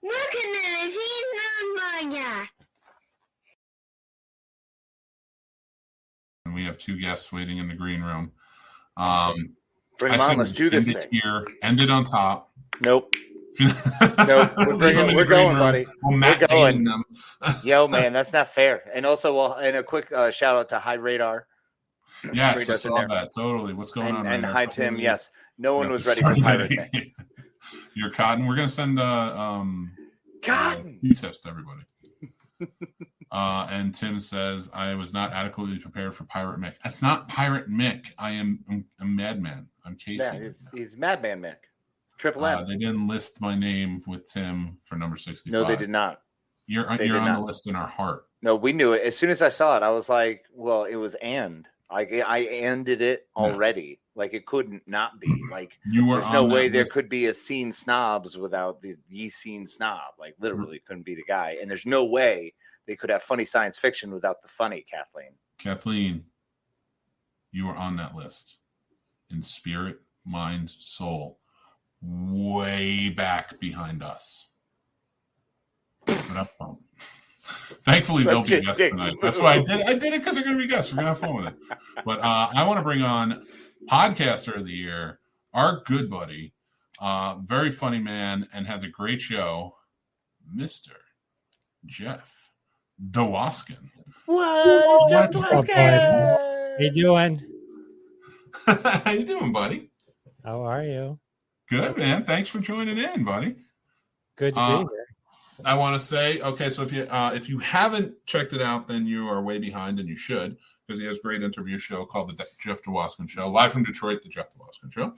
Welcome to the Scene Snobs podcast. And we have two guests waiting in the green room. Bring them on. Let's do this thing. Here, end it on top. Nope. Nope. We're going, buddy. We're going. Them. Yo, man, that's not fair. And also, and a quick shout out to High Radar. Yes, I saw that. Totally. What's going on? And Radar? Hi, Tim. Yes. No one was ready for Pirate Nick. You're Cotton. We're going to send Cotton Q-tips to everybody. And Tim says, I was not adequately prepared for Pirate Mick. That's not Pirate Mick. I'm a madman. I'm Casey. Yeah, he's Madman Mick. Triple M. They didn't list my name with Tim for number 65. No, they did not. You're on the list in our heart. No, we knew it. As soon as I saw it, I was like, well, it was and. I ended it already. Yeah. Like, it couldn't not be. Like, there's no way there could be a Scene Snobs without the Scene Snob. Like, literally couldn't be the guy. And there's no way they could have funny science fiction without the funny Kathleen. Kathleen, you are on that list. In spirit, mind, soul. Way back behind us. Thankfully, they'll be guests tonight. That's why I did it because they're going to be guests. We're going to have fun with it. But I want to bring on Podcaster of the Year, our good buddy, very funny man, and has a great show, Mr. Jeff Dwoskin. What? What's up, boys? How you doing? How you doing, buddy? How are you? Good, man. Thanks for joining in, buddy. Good to be here. I want to say, okay, so if you haven't checked it out, then you are way behind, and you should, because he has a great interview show called The Jeff Dwoskin Show, live from Detroit, The Jeff Dwoskin Show.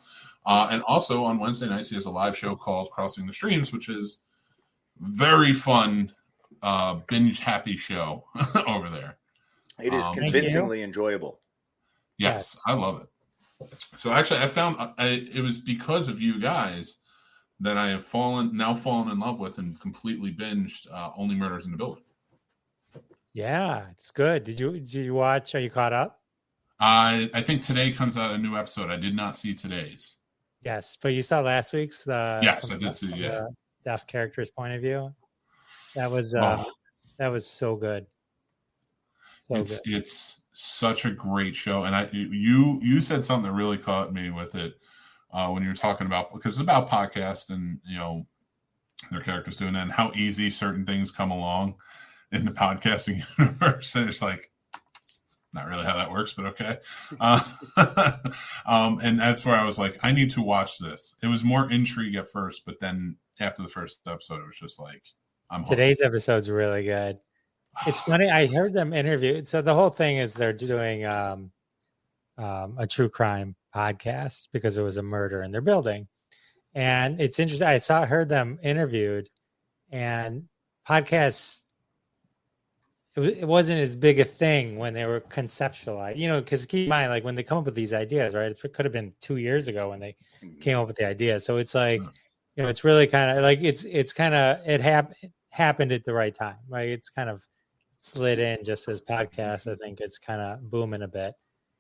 And also on Wednesday nights, he has a live show called Crossing the Streams, which is very fun, binge-happy show over there. It is convincingly enjoyable. Yes, I love it. So actually, I found it was because of you guys that I have fallen in love with and completely binged Only Murders in the Building. Yeah, it's good. Did you watch? Are you caught up? I think today comes out a new episode. I did not see today's. Yes, but you saw last week's. Yes, I did see. Yeah, deaf character's point of view. That was so good. It's such a great show, and you said something that really caught me with it. When you're talking about, because it's about podcasts and, their characters doing that and how easy certain things come along in the podcasting universe. And it's like, not really how that works, but okay. And that's where I was like, I need to watch this. It was more intrigue at first, but then after the first episode, it was just like, Today's episode's really good. It's funny. I heard them interview. So the whole thing is they're doing a true crime podcast because there was a murder in their building, and it's interesting. I heard them interviewed, and podcasts. It wasn't as big a thing when they were conceptualized, because keep in mind, like when they come up with these ideas, right? It could have been 2 years ago when they came up with the idea. So it's like, it's really kind of like it happened at the right time, right? It's kind of slid in just as podcasts. I think it's kind of booming a bit.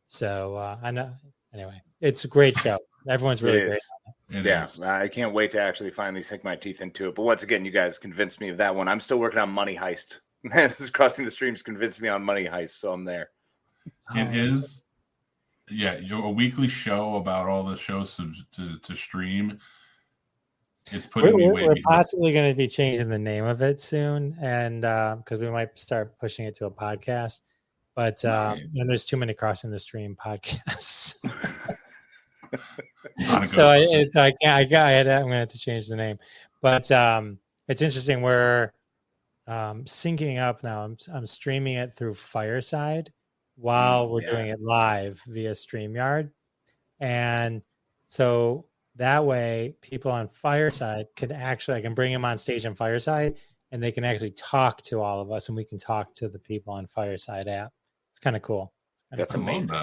So I know. Anyway, it's a great show. Everyone's really great. Yeah, I can't wait to actually finally sink my teeth into it. But once again, you guys convinced me of that one. I'm still working on Money Heist. This is Crossing the Streams convinced me on Money Heist, so I'm there. It is, a weekly show about all the shows to stream. It's putting me way. We're possibly going to be changing the name of it soon, and because we might start pushing it to a podcast. But and there's too many Crossing the Stream podcasts. So it's like I'm gonna have to change the name. But it's interesting. We're syncing up now. I'm streaming it through Fireside while we're doing it live via StreamYard, and so that way people on Fireside I can bring them on stage on Fireside, and they can actually talk to all of us, and we can talk to the people on Fireside app. It's kind of cool. That's amazing.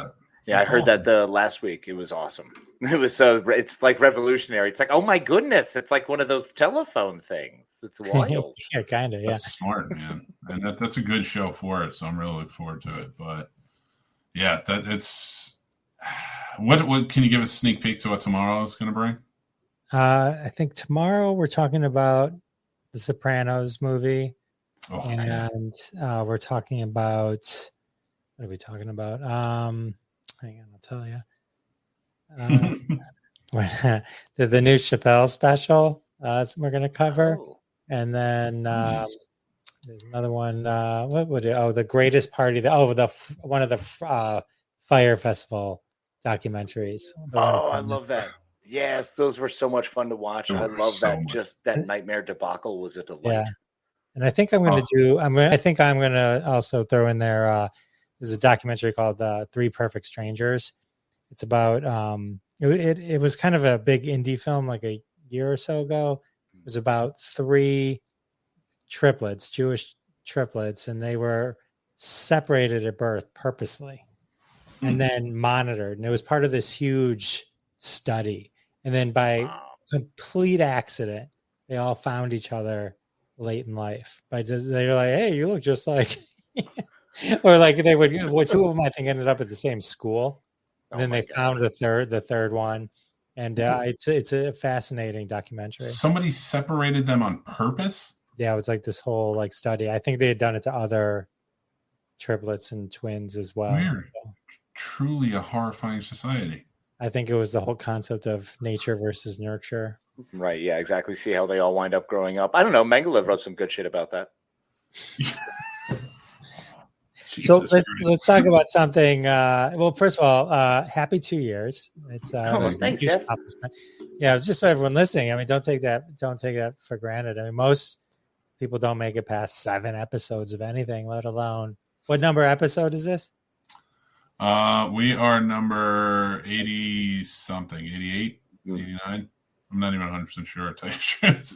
Yeah, I heard that the last week. It was awesome. It was it's like revolutionary. It's like, oh my goodness, it's like one of those telephone things. It's wild. Yeah, kind of. Yeah, that's smart, man, and that's a good show for it. So I'm really looking forward to it. But yeah, it's what can you give us a sneak peek to what tomorrow is going to bring? I think tomorrow we're talking about the Sopranos movie. Oh, and we're talking about, what are we talking about? Hang on, I'll tell you. The new Chappelle special we're going to cover. Oh. And then there's another one. What would it? Oh, the greatest party. One of the Fire Festival documentaries. I love that. Yes, those were so much fun to watch. I love that. Just that nightmare debacle was a delight. Yeah. And I think I'm going to do. I think I'm going to also throw in there. There's a documentary called Three Perfect Strangers. It's about. It was kind of a big indie film, like a year or so ago. It was about 3 triplets, Jewish triplets, and they were separated at birth purposely, and then monitored. And it was part of this huge study. And then by complete accident, they all found each other late in life. They were like, "Hey, you look just like," or like they would. 2 of them I think ended up at the same school. And then they found the third one, and it's a fascinating documentary. Somebody separated them on purpose. Yeah, it was like this whole like study. I think they had done it to other triplets and twins as well. Weird. So, truly a horrifying society. I think it was the whole concept of nature versus nurture. Right. Yeah. Exactly. See how they all wind up growing up. I don't know. Mengele wrote some good shit about that. So let's talk about something. Well, first of all, happy 2 years. It's thanks, Jeff. Yeah, it's just so everyone listening. I mean, don't take that for granted. I mean, most people don't make it past 7 episodes of anything, let alone what number episode is this? We are number 80 something, 88, 89. I'm not even 100% sure. To tell you the truth.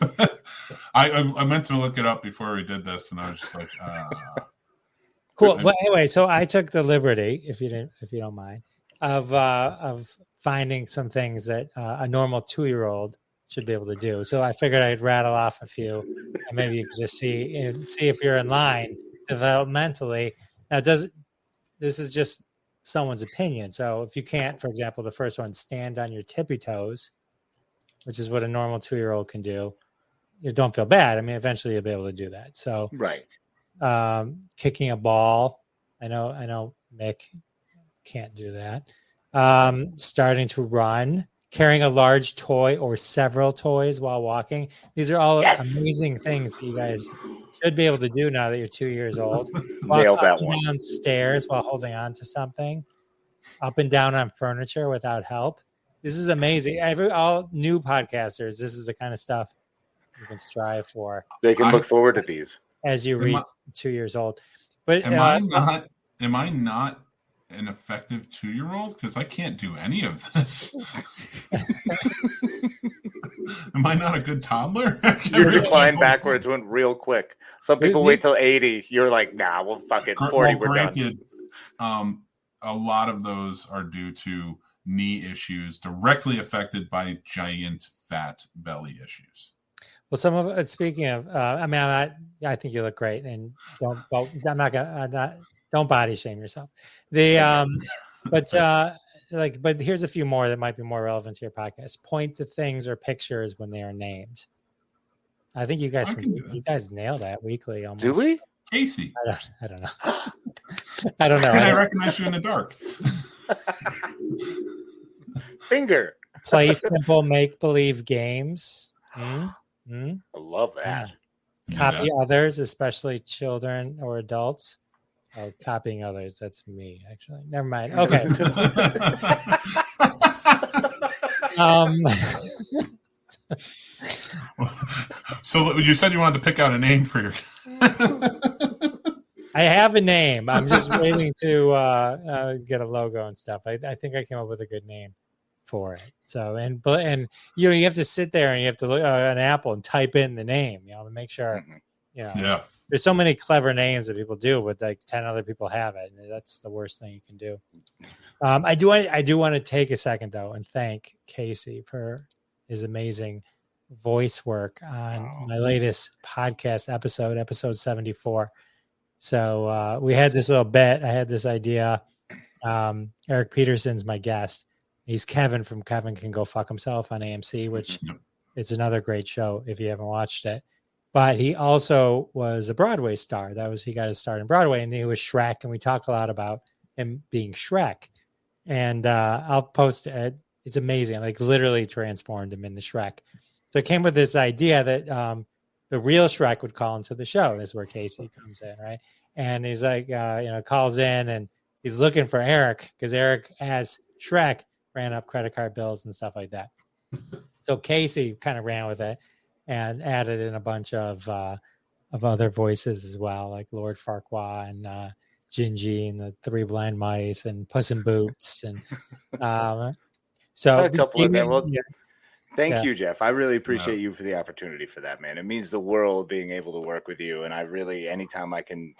I meant to look it up before we did this, and I was just like, Cool. Well, anyway, so I took the liberty, if you don't mind, of finding some things that a normal 2-year-old should be able to do. So I figured I'd rattle off a few, and maybe you could just see if you're in line developmentally. Now, this is just someone's opinion. So if you can't, for example, the first one, stand on your tippy toes, which is what a normal 2-year-old can do, you don't feel bad. I mean, eventually you'll be able to do that. So right. Kicking a ball. I know Mick can't do that. Starting to run, carrying a large toy or several toys while walking. These are all amazing things that you guys should be able to do now that you're 2 years old. Nailed that one. Down stairs while holding on to something. Up and down on furniture without help. This is amazing. All new podcasters, this is the kind of stuff you can strive for. They can look forward to these as you reach 2 years old. But am I not an effective 2-year-old? Because I can't do any of this. Am I not a good toddler? You recline backwards went real quick. Some people wait till 80. You're like, nah, well, fuck it. 40, we're done. A lot of those are due to knee issues directly affected by giant fat belly issues. Well, some of it, speaking of, I think you look great, and don't body shame yourself. But here's a few more that might be more relevant to your podcast. Point to things or pictures when they are named. I think you guys nail that weekly almost. Do we? Casey. I don't know. I don't know. I recognize you in the dark. Finger. Play simple make-believe games. I love that. Yeah. Copy others, especially children or adults. Oh, copying others. That's me, actually. Never mind. Okay. So you said you wanted to pick out a name for your... I have a name. I'm just waiting to get a logo and stuff. I think I came up with a good name for it. So and you have to sit there and you have to look at an Apple and type in the name, to make sure. Yeah. There's so many clever names that people do, but like 10 other people have it, and that's the worst thing you can do. I do want to take a second though and thank Casey for his amazing voice work on my latest podcast episode 74. So we had this little bet. I had this idea. Eric Peterson's my guest. He's Kevin from Kevin Can Go Fuck Himself on AMC, which it's another great show if you haven't watched it. but he also was a Broadway star. He got his start in Broadway, and he was Shrek, and we talk a lot about him being Shrek. And I'll post it. It's amazing. Like literally transformed him into Shrek. So it came with this idea that the real Shrek would call into the show. This is where Casey comes in, right? And he's like, calls in and he's looking for Eric because Eric, as Shrek, ran up credit card bills and stuff like that. So Casey kind of ran with it and added in a bunch of other voices as well, like Lord Farquaad and Gingy and the Three Blind Mice and Puss in Boots. And so a couple of them. Well, yeah. Thank you, Jeff. I really appreciate you for the opportunity for that, man. It means the world being able to work with you. And I really, anytime I can,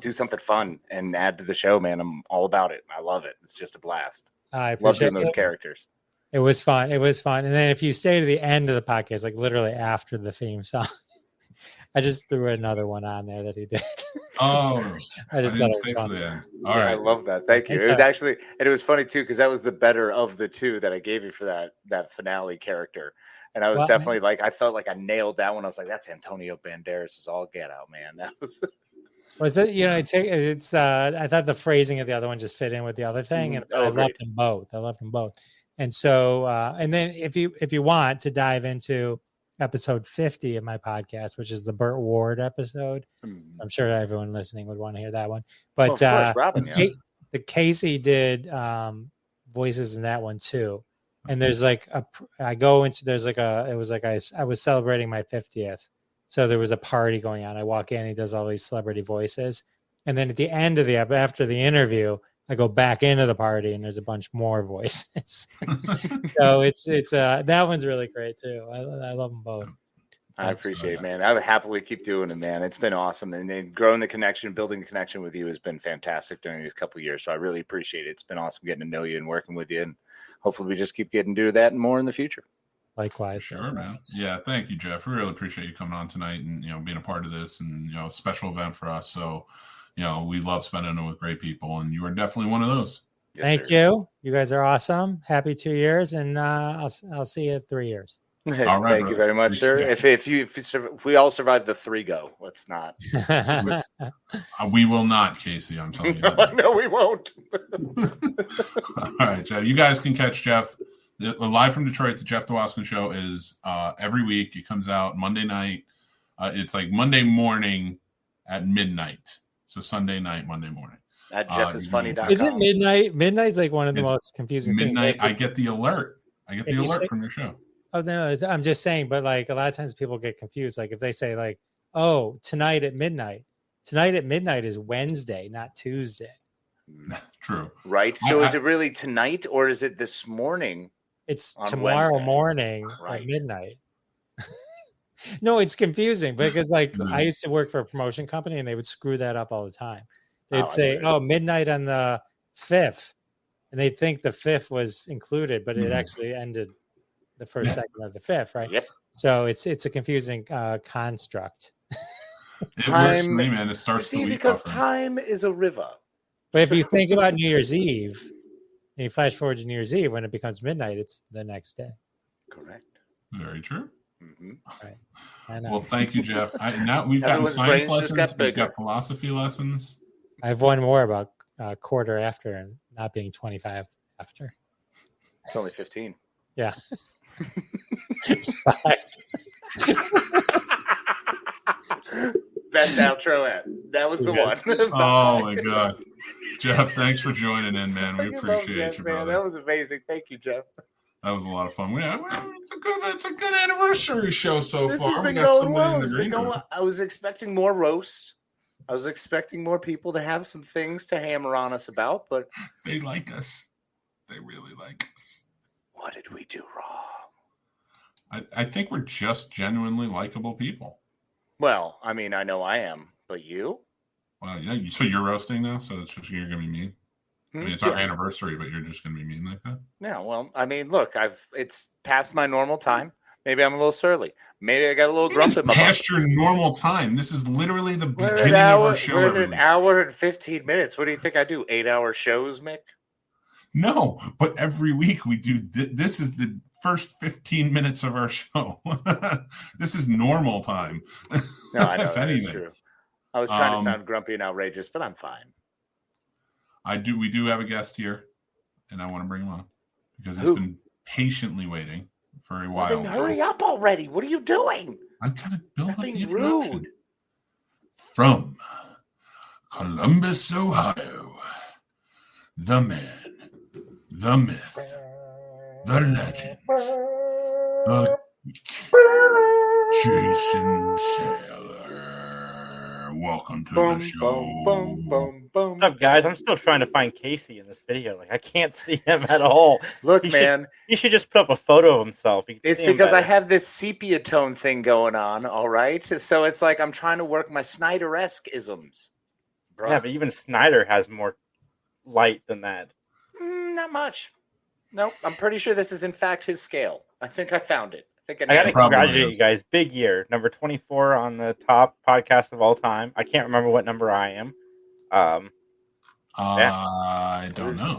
do something fun and add to the show, man, I'm all about it. I love it. It's just a blast. I love doing those characters. It was fun. And then if you stay to the end of the podcast, like literally after the theme song, I just threw another one on there that he did. Oh, I just thought it was fun. All right. I love that. Thank you. It was actually, and it was funny too, because that was the better of the two that I gave you for that finale character. And I was definitely like, I felt like I nailed that one. I was like, that's Antonio Banderas is all get out, man. That was. Was it? It's. I thought the phrasing of the other one just fit in with the other thing, and I loved them both. And so, and then if you want to dive into episode 50 of my podcast, which is the Burt Ward episode, I'm sure everyone listening would want to hear that one. But Robin, the Casey did voices in that one too. And there's like I was celebrating my 50th. So there was a party going on. I walk in, he does all these celebrity voices. And then at the end of after the interview, I go back into the party and there's a bunch more voices. So it's that one's really great too. I love them both. I appreciate it, man. I would happily keep doing it, man. It's been awesome. And then growing the connection, building a connection with you has been fantastic during these couple of years. So I really appreciate it. It's been awesome getting to know you and working with you. And hopefully we just keep getting to do that and more in the future. Likewise. Sure, man. Yeah, thank you, Jeff. We really appreciate you coming on tonight and being a part of this and a special event for us. So, we love spending it with great people, and you are definitely one of those. Yes, thank you. You guys are awesome. Happy 2 years, and I'll see you at 3 years. All right, thank you very much, sir. If we all survive the 3 go, let's not. We will not, Casey. I'm telling you. No, we won't. All right, Jeff. You guys can catch Jeff. The Live from Detroit, the Jeff DeWaskin Show is every week. It comes out Monday night. It's like Monday morning at midnight. So Sunday night, Monday morning. At jeffisfunny.com. Is it midnight? Midnight's like one of the most confusing things. Midnight, I get the alert. From your show. Oh, no, I'm just saying, but like a lot of times people get confused. Like if they say like, oh, tonight at midnight is Wednesday, not Tuesday. True. Right. So is it really tonight or is it this morning? It's tomorrow Wednesday morning at midnight. No, it's confusing because I used to work for a promotion company and they would screw that up all the time. They'd say, midnight on the 5th. And they'd think the 5th was included, but it actually ended the first second of the 5th, right? Yep. So it's a confusing construct. It works for me, man. It starts the week because time is a river. But if you think about New Year's Eve, and you flash forward to New Year's Eve, when it becomes midnight, it's the next day. Correct. Very true. Mm-hmm. Right. Well, thank you, Jeff. Now we've got science lessons. We've got philosophy lessons. I have one more about quarter after and not being 25 after. It's only 15. Yeah. Best outro at. That was the one. Oh my God. Jeff, thanks for joining in, man. We appreciate you, brother. That was amazing. Thank you, Jeff. That was a lot of fun. It's a good anniversary show so far. We got somebody in the green room. I was expecting more roasts. I was expecting more people to have some things to hammer on us about, but they like us. They really like us. What did we do wrong? I think we're just genuinely likable people. Well, I mean, I know I am, but you? Well, yeah. So you're roasting now, so it's just you're gonna be mean. I mean, it's our anniversary, but you're just gonna be mean like that. Yeah. Well, I mean, look, it's past my normal time. Maybe I'm a little surly. Maybe I got a little grump in my past your normal time. This is literally the beginning of our show. We're at an hour and 15 minutes. What do you think I do? 8-hour shows, Mick? No, but every week we do. This is the first 15 minutes of our show. This is normal time. No, I know if that is anything. true. I was trying to sound grumpy and outrageous, but I'm fine. We do have a guest here, and I want to bring him on because he's been patiently waiting for a while. Well, then hurry up already. What are you doing? I'm kind of building up the being introduction. rude. From Columbus, Ohio, the man, the myth, the legend, the Jason Saylor. Welcome to the show. What's up, guys? I'm still trying to find Casey in this video. Like, I can't see him at all. Look, man. He should just put up a photo of himself. It's because I have this sepia tone thing going on, all right? So it's like I'm trying to work my Snyder-esque isms. Bro. Yeah, but even Snyder has more light than that. Not much. Nope. I'm pretty sure this is, in fact, his scale. I think I found it. I got to congratulate you guys. Big year. Number 24 on the top podcast of all time. I can't remember what number I am. I don't know.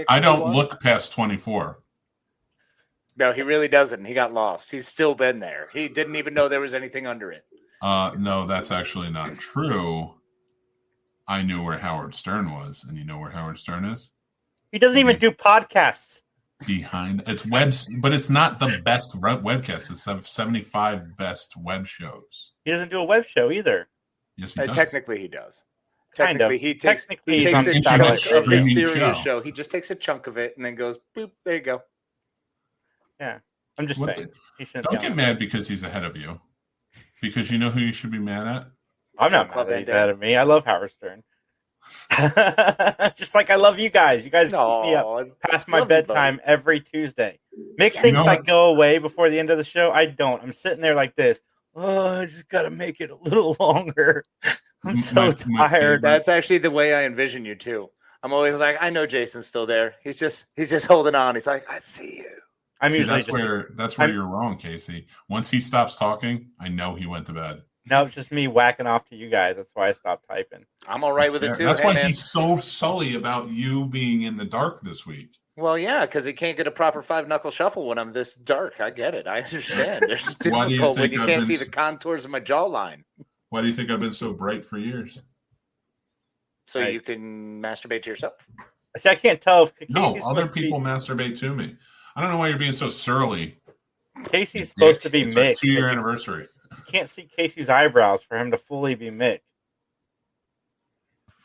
I don't look past 24. No, he really doesn't. He got lost. He's still been there. He didn't even know there was anything under it. No, that's actually not true. I knew where Howard Stern was, and you know where Howard Stern is? He doesn't even do podcasts. Behind it's webs, but it's not the best webcast. It's 75 best web shows. He doesn't do a web show either. Yes, he does. Technically, he does. Kind of. He takes a serious show. He just takes a chunk of it and then goes, boop, there you go. Yeah. I'm just saying. Don't get mad because he's ahead of you. Because you know who you should be mad at? I'm not mad that he's ahead of me. I love Howard Stern. Just like I love you guys. You guys keep me up past my bedtime every Tuesday. Mick thinks I go away before the end of the show. I don't. I'm sitting there like this. Oh, I just got to make it a little longer. I'm so tired. That's actually the way I envision you too. I'm always like, I know Jason's still there. He's just holding on. He's like, I see you. That's where you're wrong, Casey. Once he stops talking, I know he went to bed. No, it's just me whacking off to you guys. That's why I stopped typing. I'm all right with it too. That's why he's so sully about you being in the dark this week. Well, yeah, because he can't get a proper 5-knuckle shuffle when I'm this dark. I get it. I understand. It's difficult when you can't see the contours of my jawline. Why do you think I've been so bright for years? So you can masturbate to yourself? See, I can't tell if Casey's other people masturbate to me. I don't know why you're being so surly. Casey's supposed to be Mick. It's our 2-year anniversary. You can't see Casey's eyebrows for him to fully be Mick.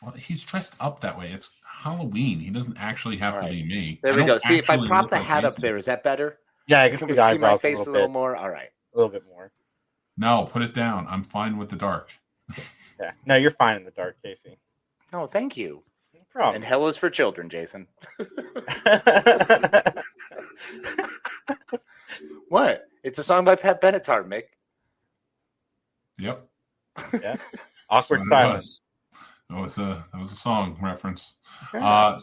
Well, he's dressed up that way. It's Halloween. He doesn't actually have to be me. There we go. See, if I prop the hat up there, is that better? Yeah, I can see my face a little more. All right. A little bit more. No, put it down. I'm fine with the dark. Yeah. No, you're fine in the dark, Casey. Oh, thank you. No problem. And hell is for children, Jason. What? It's a song by Pat Benatar, Mick. Yep. Yeah. Awkward silence. That was a song reference. Kathleen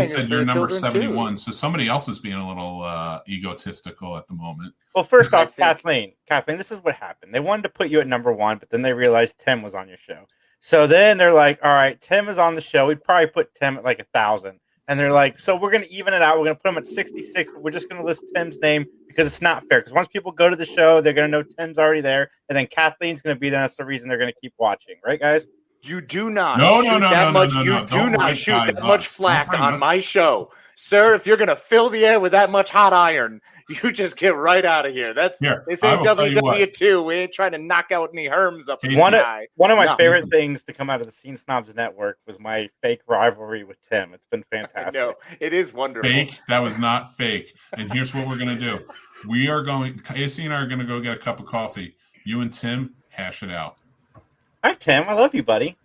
said you're number 71. So somebody else is being a little egotistical at the moment. Well, first off, Kathleen, this is what happened. They wanted to put you at number 1, but then they realized Tim was on your show. So then they're like, all right, Tim is on the show. We'd probably put Tim at like 1,000. And they're like, so we're going to even it out. We're going to put him at 66. But we're just going to list Tim's name because it's not fair. Because once people go to the show, they're going to know Tim's already there. And then Kathleen's going to be there. That's the reason they're going to keep watching. Right, guys? You do not shoot that much slack on my show. Sir, if you're going to fill the air with that much hot iron, you just get right out of here. This ain't WWE2. We ain't trying to knock out any Herms up in the sky. One of my favorite things to come out of the Scene Snobs Network was my fake rivalry with Tim. It's been fantastic. No, it is wonderful. Fake? That was not fake. And here's what we're going to do. Casey and I are going to go get a cup of coffee. You and Tim, hash it out. Hi, Tim. I love you, buddy.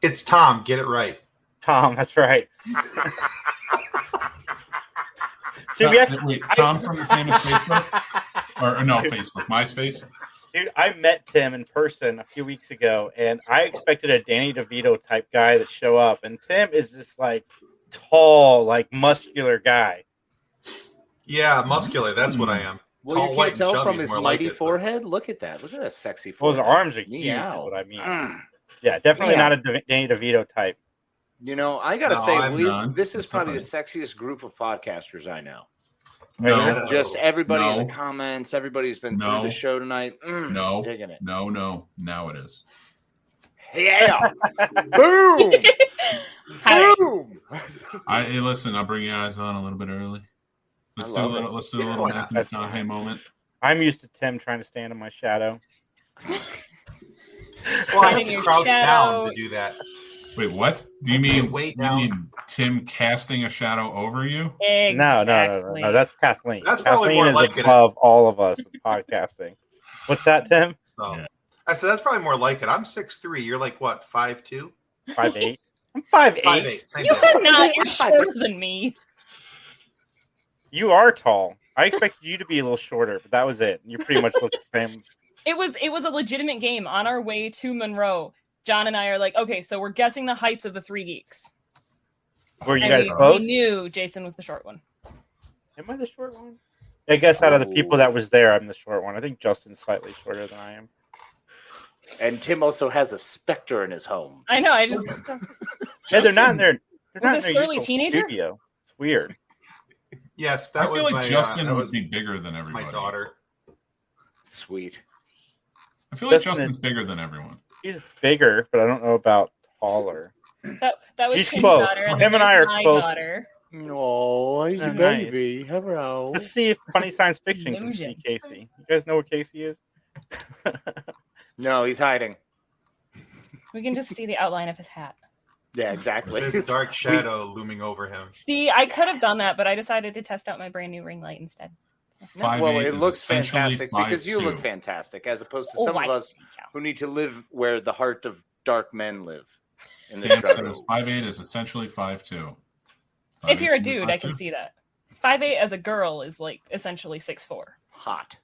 It's Tom. Get it right. Tom, that's right. Tom from the famous Facebook? Or no, Facebook, MySpace? Dude, I met Tim in person a few weeks ago, and I expected a Danny DeVito type guy to show up. And Tim is this, like, tall, like, muscular guy. Yeah, muscular. That's what I am. Well, tall, you can't tell from his mighty forehead. Look at that. Look at that sexy forehead. Well, his arms are huge, is what I mean. Yeah, definitely not a Danny DeVito type. You know, I gotta say, this is probably right. the sexiest group of podcasters I know. No, just everybody in the comments, everybody who's been through the show tonight. No, digging it. No. Now it is. Yeah. Boom. Boom. Hey, listen, I'll bring you guys on a little bit early. Let's do a little Matthew McConaughey moment. I'm used to Tim trying to stand in my shadow. Well, I have to crouch down to do that. Wait, what? Do you mean Tim casting a shadow over you? Exactly. No. That's Kathleen. That's Kathleen is like above all of us in podcasting. What's that, Tim? So, I said that's probably more like it. I'm 6'3". You're like what? 5'2"? 5'8". I'm 5'8". You are not. You're shorter than me. You are tall. I expected you to be a little shorter, but that was it. You pretty much look the same. It was a legitimate game. On our way to Monroe, John and I are like, okay, so we're guessing the heights of the three geeks. Were you guys close? We knew Jason was the short one. Am I the short one? I guess out of the people that was there, I'm the short one. I think Justin's slightly shorter than I am. And Tim also has a specter in his home. I know. I just. Yeah, they're not in their. They're was not a in surly teenager? Studio. It's weird. Yes, I feel like Justin would be bigger than everybody. My daughter. Sweet. I feel like Justin's bigger than everyone. He's bigger, but I don't know about taller. That was She's Tim's close. daughter. Him and I are my close. Daughter. No, he's a baby. Hello. Let's see if Funny Science Fiction can see Casey. You guys know where Casey is? No, he's hiding. We can just see the outline of his hat. Yeah, exactly. There's a dark shadow looming over him. See, I could have done that, but I decided to test out my brand new ring light instead. Well, it looks fantastic because you look fantastic, as opposed to some of us who need to live where the heart of dark men live. In the says 5'8" is essentially 5'2". If you're a dude, I can see that. 5'8" as a girl is like essentially 6'4". Hot.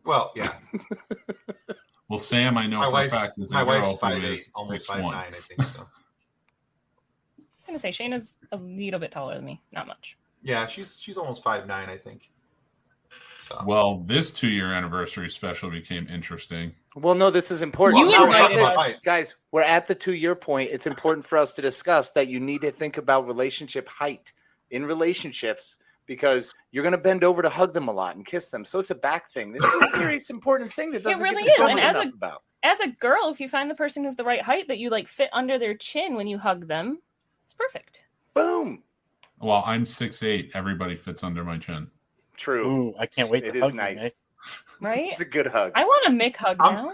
Well, yeah. Well, Sam, I know for a fact is a girl who is almost 6'1". I think so. I'm gonna say Shayna's a little bit taller than me, not much. Yeah, she's almost 5'9", I think. So. Well, this 2-year anniversary special became interesting. Well, no, this is important. You invited us. Guys, we're at the 2-year point. It's important for us to discuss that you need to think about relationship height in relationships because you're going to bend over to hug them a lot and kiss them. So it's a back thing. This is a serious, important thing that doesn't get discussed enough about. As a girl, if you find the person who's the right height that you like fit under their chin when you hug them, it's perfect. Boom. Well, I'm 6'8". Everybody fits under my chin. True. Ooh, I can't wait to hug nice. you, Nick. Right? It's a good hug. I want a Mick hug now.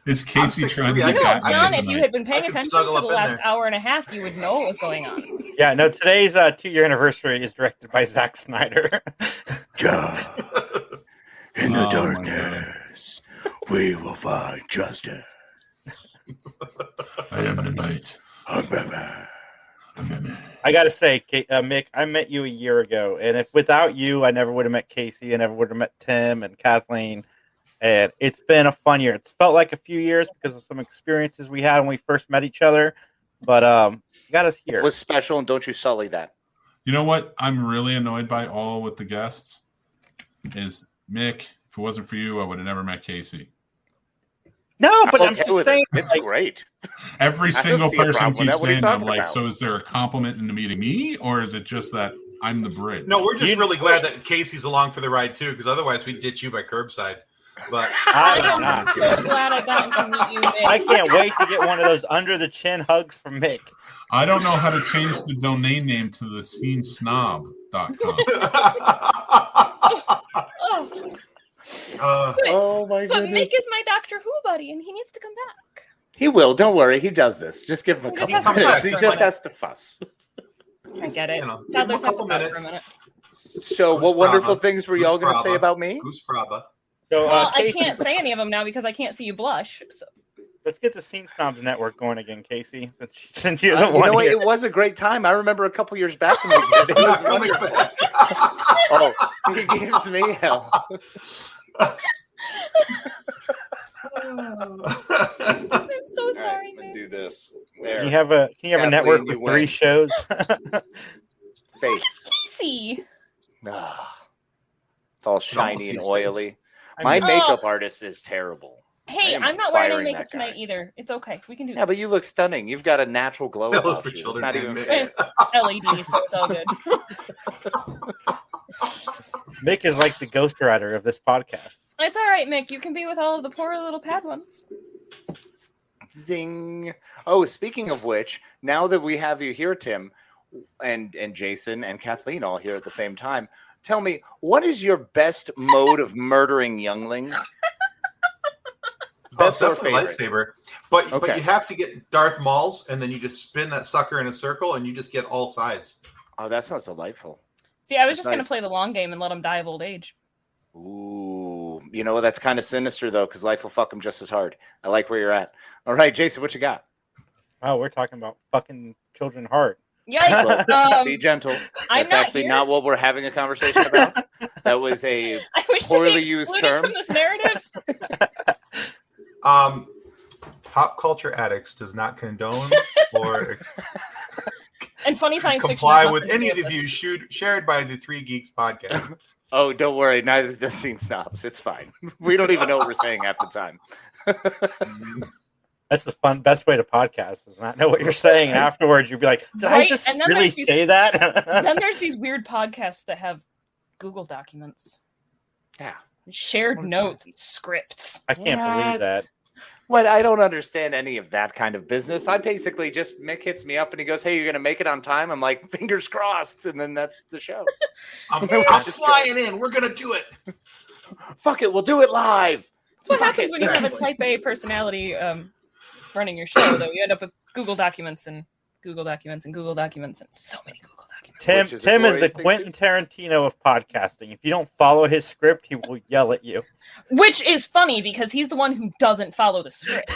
Is Casey trying to get at me John, if tonight? you had been paying attention for the last hour and a half, you would know what was going on. Yeah, no, today's 2-year anniversary is directed by Zack Snyder. John, in the darkness, we will find justice. I am the night. I gotta say, Mick, I met you a year ago, and if without you, I never would have met Casey. I never would have met Tim and Kathleen. And it's been a fun year. It's felt like a few years because of some experiences we had when we first met each other, but you got us here. It was special, and don't you sully that. You know what I'm really annoyed by all with the guests is Mick. If it wasn't for you, I would have never met Casey. No, but I'm just saying it's great. Every single person keeps saying, I'm like, so is there a compliment into meeting me, or is it just that I'm the bridge? No, we're just really glad that Casey's along for the ride too, because otherwise we'd ditch you by curbside. But I'm so glad I got to meet you, Mick. I can't wait to get one of those under the chin hugs from Mick. I don't know how to change the domain name to the scenesnob.com. Oh my But goodness. Mick is my Doctor Who buddy, and he needs to come back. He will. Don't worry. He does this. Just give him a couple minutes. He just has to fuss. I get it. Give him a Toddlers have to couple fuss minutes. for a minute. So, what wonderful things were y'all going to say about me? Who's Fraba? So, Well, I Casey, can't say any of them now because I can't see you blush. So. let's get the Scene Snobs network going again, Casey. Since you don't You know want what? to. It was a great time. I remember a couple years back when we did it. It was wonderful. Oh, he gives me hell. I'm so sorry, I'm gonna Mick. do this. Can There. you have a network Kathleen, with you 3 win. shows? Face. Casey. Ah. It's all shiny and sees oily. I My mean- makeup artist is terrible. Hey, I'm not wearing any makeup tonight either. It's okay. We can do. Yeah, but you look stunning. You've got a natural glow about you. It's not even fair. LEDs. It's all good. Mick is like the ghostwriter of this podcast. It's all right, Mick. You can be with all of the poor little Padwans. Zing. Oh, speaking of which, now that we have you here, Tim, and Jason and Kathleen all here at the same time, tell me, what is your best mode of murdering younglings? Best or favorite? Lightsaber. But you have to get Darth Maul's, and then you just spin that sucker in a circle, and you just get all sides. Oh, that sounds delightful. See, I was just going to play the long game and let him die of old age. Ooh, you know, that's kind of sinister, though, because life will fuck him just as hard. I like where you're at. All right, Jason, what you got? Oh, we're talking about fucking children heart. Yeah, be gentle. That's actually not what we're having a conversation about. That was a poorly used term. From this narrative. Pop Culture Addicts does not condone or and funny science comply with any of the views shared by the Three Geeks podcast. Oh, don't worry. Neither does Scene Snobs. It's fine. We don't even know what we're saying half the time. That's the best way to podcast is not know what you're saying. And afterwards, you'll be like, did I just really say that? Then there's these weird podcasts that have Google documents. Yeah. Shared notes and scripts. I can't believe that. What? I don't understand any of that kind of business. I basically just, Mick hits me up and he goes, hey, you're going to make it on time? I'm like, fingers crossed. And then that's the show. I'm flying in. We're going to do it. Fuck it. We'll do it live. That's what happens when you have a type A personality running your show, though. You end up with Google documents and Google documents and Google documents and so many Google documents. Tim is the Quentin Tarantino of podcasting. If you don't follow his script, he will yell at you. Which is funny because he's the one who doesn't follow the script.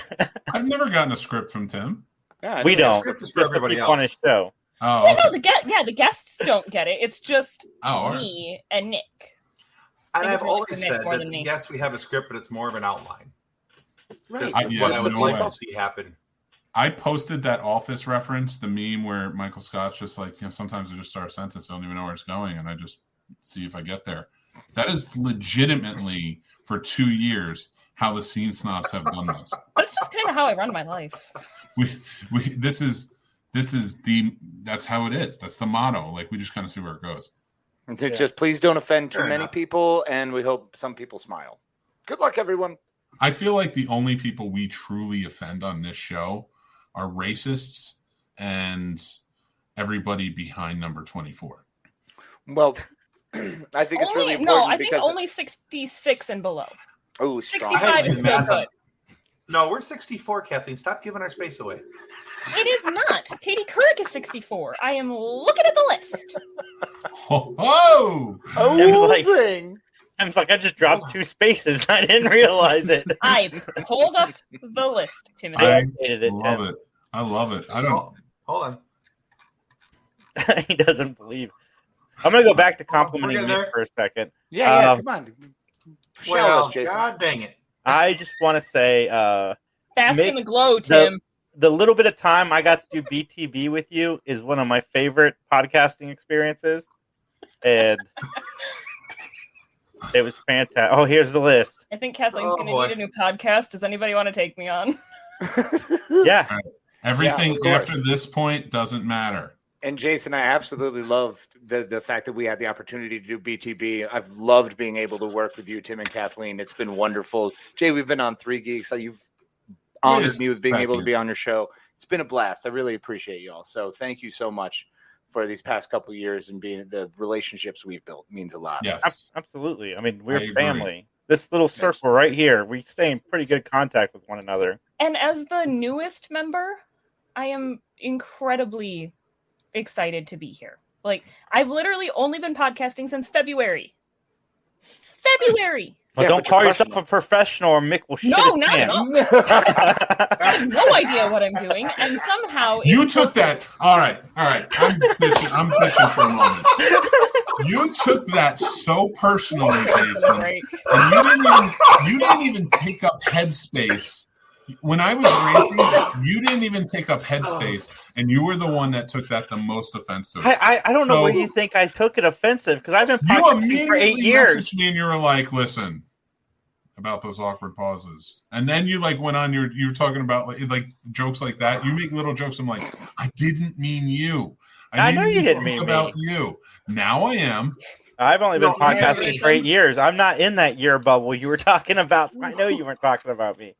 I've never gotten a script from Tim. Yeah, we don't. Script is for everybody else. On his show. Oh, yeah, no, the guests don't get it. It's just me and Nick. And I've always said that yes, we have a script, but it's more of an outline. Right. What I would like to see happen. I posted that Office reference, the meme where Michael Scott's just like, sometimes I just start a sentence, I don't even know where it's going, and I just see if I get there. That is legitimately, for 2 years, how the Scene Snobs have done this. That's just kind of how I run my life. That's how it is. That's the motto. Like, we just kind of see where it goes. Just please don't offend too many people, and we hope some people smile. Good luck, everyone. I feel like the only people we truly offend on this show are racists and everybody behind number 24. Well, I think it's really important. No, I think only 66 and below. Oh, 65 is still good. No, we're 64, Kathleen. Stop giving our space away. It is not. Katie Couric is 64. I am looking at the list. Oh! I just dropped 2 spaces. I didn't realize it. I pulled up the list, Timothy. I love it. I don't. Hold on. He doesn't believe. I'm going to go back to complimenting you for a second. Yeah, come on. Well, God dang it. I just want to say, bask in the glow, Tim. The little bit of time I got to do BTB with you is one of my favorite podcasting experiences, and it was fantastic. Oh, here's the list. I think Kathleen's going to need a new podcast. Does anybody want to take me on? Yeah. Everything after this point doesn't matter. And Jason, I absolutely love the fact that we had the opportunity to do BTB. I've loved being able to work with you, Tim and Kathleen. It's been wonderful. Jay, we've been on 3 Geeks. You've honored me with being able to be on your show. It's been a blast. I really appreciate you all. So thank you so much for these past couple of years and being the relationships we've built means a lot. Yes, absolutely. I mean, we're family. This little circle right here, we stay in pretty good contact with one another. And as the newest member, I am incredibly excited to be here. Like, I've literally only been podcasting since February. Well, don't call yourself a professional or Mick will shit his pants. I have no idea what I'm doing, and somehow you took that. All right. I'm bitching for a moment. You took that so personally, Jason, right. And you didn't even take up headspace. When I was ranting, you didn't even take up headspace, and you were the one that took that the most offensive. I don't know where you think I took it offensive, because I've been podcasting for 8 years. You messaged me and you were like, listen, about those awkward pauses. And then you like went on you were talking about like jokes like that. You make little jokes. I'm like, I didn't mean you. I know you didn't mean about you. Now I am. I've only been podcasting for 8 years. I'm not in that year bubble you were talking about. So I know you weren't talking about me.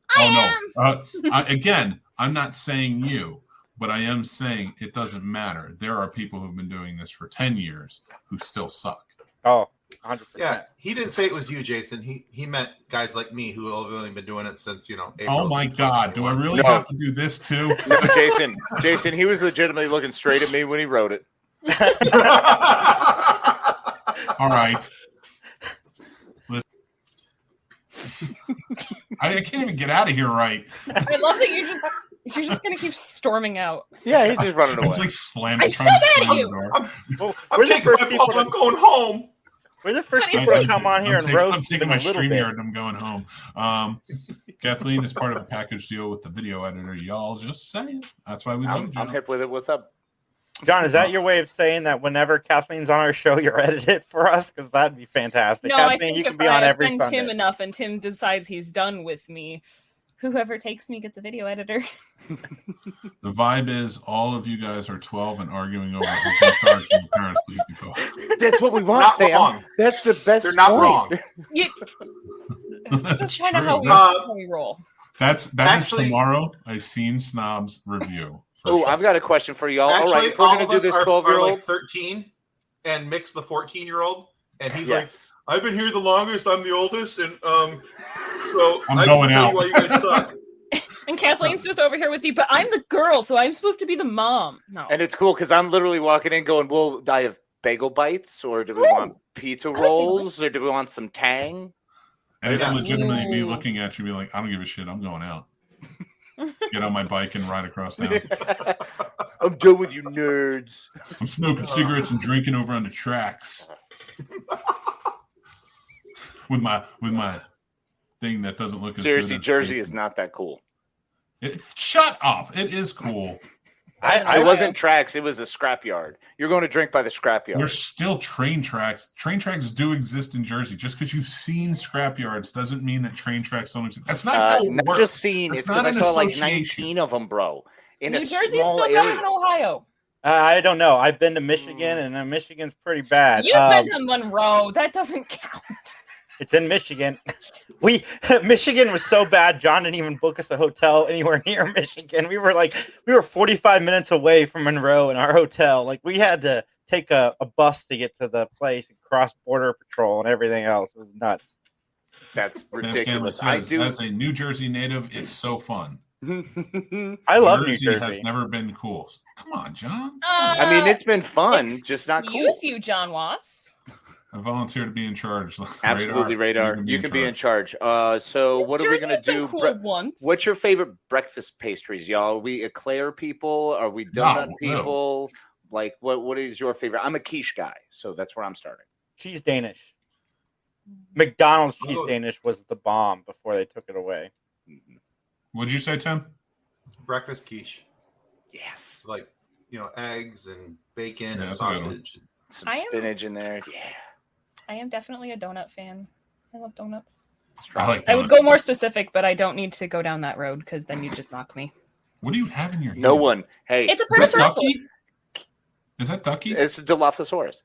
Again, I'm not saying you, but I am saying it doesn't matter. There are people who've been doing this for 10 years who still suck. Oh, 100%. Yeah, he didn't say it was you, Jason. He meant guys like me who have only been doing it since, April. Oh my God, do I really have to do this too? No, Jason, he was legitimately looking straight at me when he wrote it. All right. Listen. I can't even get out of here right. I love that you're just gonna keep storming out. Yeah, he's just running away. It's like trying to slam the door. I'm taking my balls. I'm going home. We're the first people to come on here and roast. I'm taking my StreamYard and I'm going home. Kathleen is part of a package deal with the video editor. Y'all just saying. That's why we love you. I'm hip with it. What's up? John, is that your way of saying that whenever Kathleen's on our show, you're edited for us? Because that'd be fantastic. No, Kathleen, I think you can if be on I every offend Sunday. Tim enough and Tim decides he's done with me, whoever takes me gets a video editor. The vibe is all of you guys are 12 and arguing over who's in charge of the parents leave the car. That's what we want, Not Sam. wrong. That's the best. They're not wrong. That's just kind of true. how we roll. That is tomorrow. A Scene Snobs review. Oh, I've got a question for y'all. Actually, all right, if we're going to do this 12-year-old. Like 13 and mix the 14-year-old. And he's Yes. like, I've been here the longest. I'm the oldest. And so I'm I going can tell out. you why you guys suck. And Kathleen's just over here with you, but I'm the girl, so I'm supposed to be the mom. No. And it's cool because I'm literally walking in going, well, do I have bagel bites or do we want pizza rolls or do we want some Tang? And it's legitimately me looking at you, be like, I don't give a shit. I'm going out. Get on my bike and ride across town. I'm done with you nerds. I'm smoking cigarettes and drinking over on the tracks. with my thing that doesn't look Seriously, as good. Jersey is not that cool. Shut up. It is cool. It wasn't tracks. It was a scrapyard. You're going to drink by the scrapyard. There's still train tracks. Train tracks do exist in Jersey. Just because you've seen scrapyards doesn't mean that train tracks don't exist. That's not how it not works. just seen. That's It's because I not saw an like association. 19 of them, bro, in New a Jersey's small still area. better than Ohio. I don't know. I've been to Michigan, and Michigan's pretty bad. You've been to Monroe. That doesn't count. It's in Michigan. Michigan was so bad, John didn't even book us a hotel anywhere near Michigan. We were 45 minutes away from Monroe in our hotel. Like, we had to take a bus to get to the place and cross border patrol and everything else. It was nuts. That's ridiculous. Says, as a New Jersey native, it's so fun. I love Jersey. New Jersey. Has never been cool. Come on, John. I mean, it's been fun, just not cool. Excuse you, John Wass. I volunteer to be in charge. Absolutely, Radar. You can be in charge. So what are we going to do? Cool what's your favorite breakfast pastries, y'all? Are we eclair people? Are we donut people? Like, what is your favorite? I'm a quiche guy, so that's where I'm starting. Cheese Danish. McDonald's cheese Danish was the bomb before they took it away. What'd you say, Tim? Breakfast quiche. Yes. Like, eggs and bacon and sausage. Some spinach in there. Yeah. I am definitely a donut fan. I love donuts. I like donuts. I would go more specific, but I don't need to go down that road because then you just knock me. What do you have in your No one. Hey. It's a Parasaurolophus. Is that Ducky? It's a Dilophosaurus.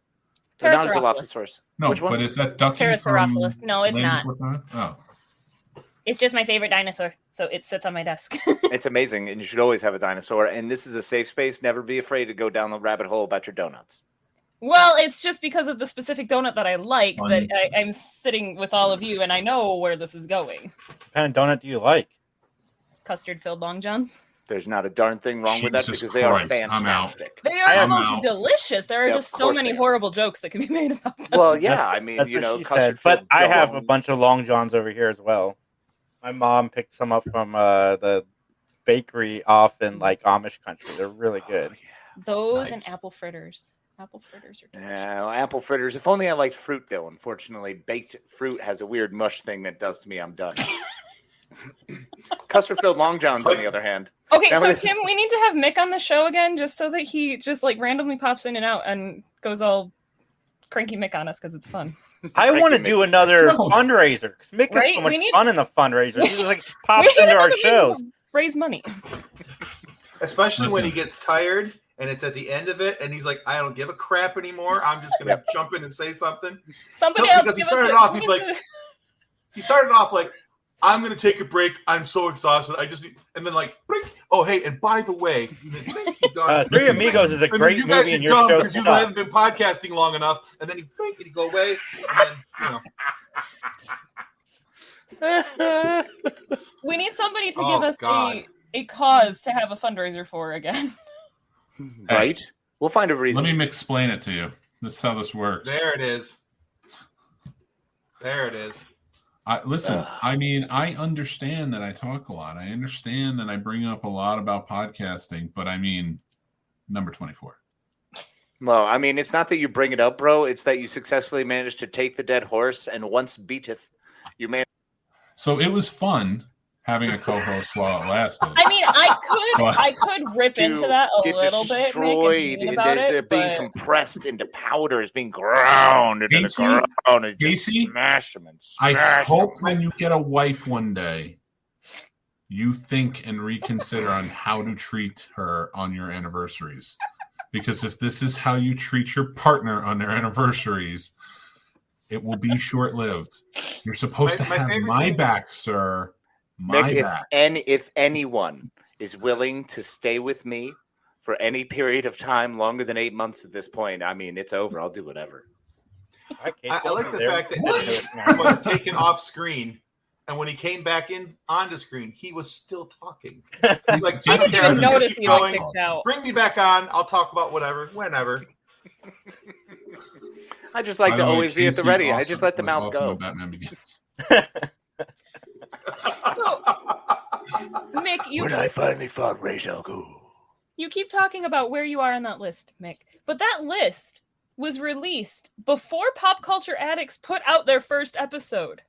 Not a Dilophosaurus. No, which one? But is that Ducky Parasaurolophus. No, it's not. Oh. It's just my favorite dinosaur, so it sits on my desk. It's amazing, and you should always have a dinosaur. And this is a safe space. Never be afraid to go down the rabbit hole about your donuts. Well, it's just because of the specific donut that I like that I'm sitting with all of you, and I know where this is going. What kind of donut do you like? Custard-filled Long Johns. There's not a darn thing wrong with that because they are fantastic. They are most delicious. There are just so many horrible jokes that can be made about them. Well, yeah, I mean, custard. But I have a bunch of Long Johns over here as well. My mom picked some up from the bakery off in Amish country. They're really good. Oh, yeah. Those and apple fritters. Apple fritters are delicious. Yeah, apple fritters. If only I liked fruit, though. Unfortunately, baked fruit has a weird mush thing that does to me. I'm done. Custard-filled Long Johns, on the other hand. Okay, so Tim, we need to have Mick on the show again, just so that he just randomly pops in and out and goes all cranky Mick on us because it's fun. I want to do another fundraiser. Mick is so much fun in the fundraiser. He just like pops into our shows. Raise money. Especially when he gets tired and it's at the end of it and he's like, I don't give a crap anymore. I'm just going to jump in and say something. Because he started off like, I'm going to take a break. I'm so exhausted. I just need, and then like, break. Oh, hey, and by the way, Three Amigos is a great movie, and your show because you haven't been podcasting long enough. And then you break and you go away, and then We need somebody to give us a cause to have a fundraiser for again. Right? We'll find a reason. Let me explain it to you. This is how this works. There it is. Listen, I mean, I understand that I talk a lot. I understand that I bring up a lot about podcasting, but I mean, number 24. Well, I mean, it's not that you bring it up, bro. It's that you successfully managed to take the dead horse and once beateth, you managed. So it was fun having a co-host while it lasted. I mean, I could rip into that a little bit. They're being compressed into powders, being ground into the ground. And Casey, smash them. I hope when you get a wife one day, you think and reconsider on how to treat her on your anniversaries. Because if this is how you treat your partner on their anniversaries, it will be short-lived. You're supposed to have my back, sir. Mick, if anyone is willing to stay with me for any period of time longer than 8 months at this point, I mean, it's over. I'll do whatever. I like the fact that he was taken off screen, and when he came back onto screen, he was still talking. He's like, I don't even notice he got kicked out. Bring me back on. I'll talk about whatever, whenever. I just like to always be at the ready. I just let the mouth go. Batman Begins. Mick, when I finally found Ra's al Ghul. You keep talking about where you are on that list, Mick, but that list was released before Pop Culture Addicts put out their first episode.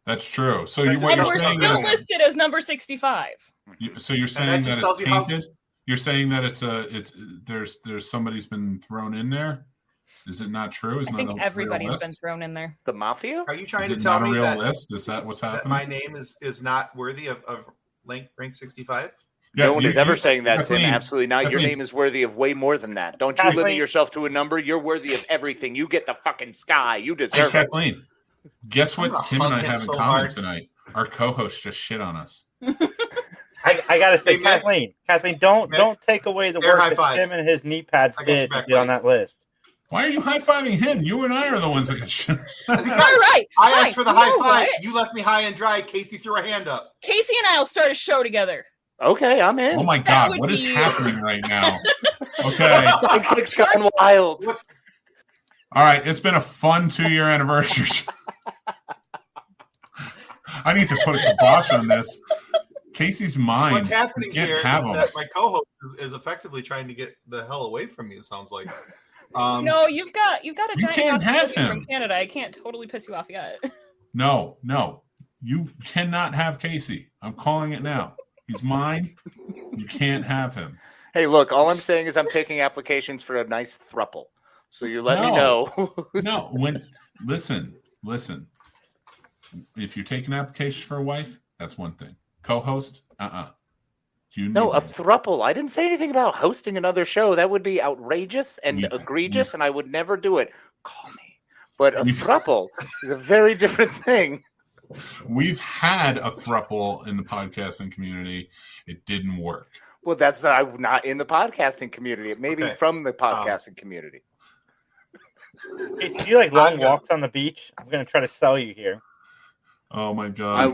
That's true. So we're still listed as number 65. So you're saying that it's tainted? You're saying that there's somebody's been thrown in there? Is it not true? I think everybody's been thrown in there. The mafia? Are you trying to tell me that list? Is that what's happening? That my name is not worthy of rank 65? Yeah, no one is ever saying that, Tim. Absolutely not. Your name is worthy of way more than that. Don't you limit yourself to a number. You're worthy of everything. You get the fucking sky. You deserve it. Kathleen, guess what Tim and I have in common tonight? Our co-host just shit on us. I gotta say, Kathleen, don't take away the work that Tim and his knee pads did to get on that list. Why are you high-fiving him? You and I are the ones that got shit. All right. I asked for the high five. You left me high and dry. Casey threw her hand up. Casey and I will start a show together. Okay, I'm in. Oh my God, what is happening right now? Okay. It's gone wild. All right, it's been a fun 2-year anniversary. I need to put a kibosh on this. Casey's mind. What's happening here is that my co-host is effectively trying to get the hell away from me, it sounds like. No, you've got a giant can't have him from Canada. I can't totally piss you off yet. No, you cannot have Casey. I'm calling it now. He's mine. You can't have him. Hey, look, all I'm saying is I'm taking applications for a nice throuple. So you let me know. No, listen. If you're taking applications for a wife, that's one thing. Co-host, No, a throuple. I didn't say anything about hosting another show. That would be outrageous and egregious, and I would never do it. Call me. But a throuple is a very different thing. We've had a throuple in the podcasting community. It didn't work. Well, that's not in the podcasting community. It may be from the podcasting community. Hey, do you like long walks on the beach? I'm going to try to sell you here. Oh, my God. I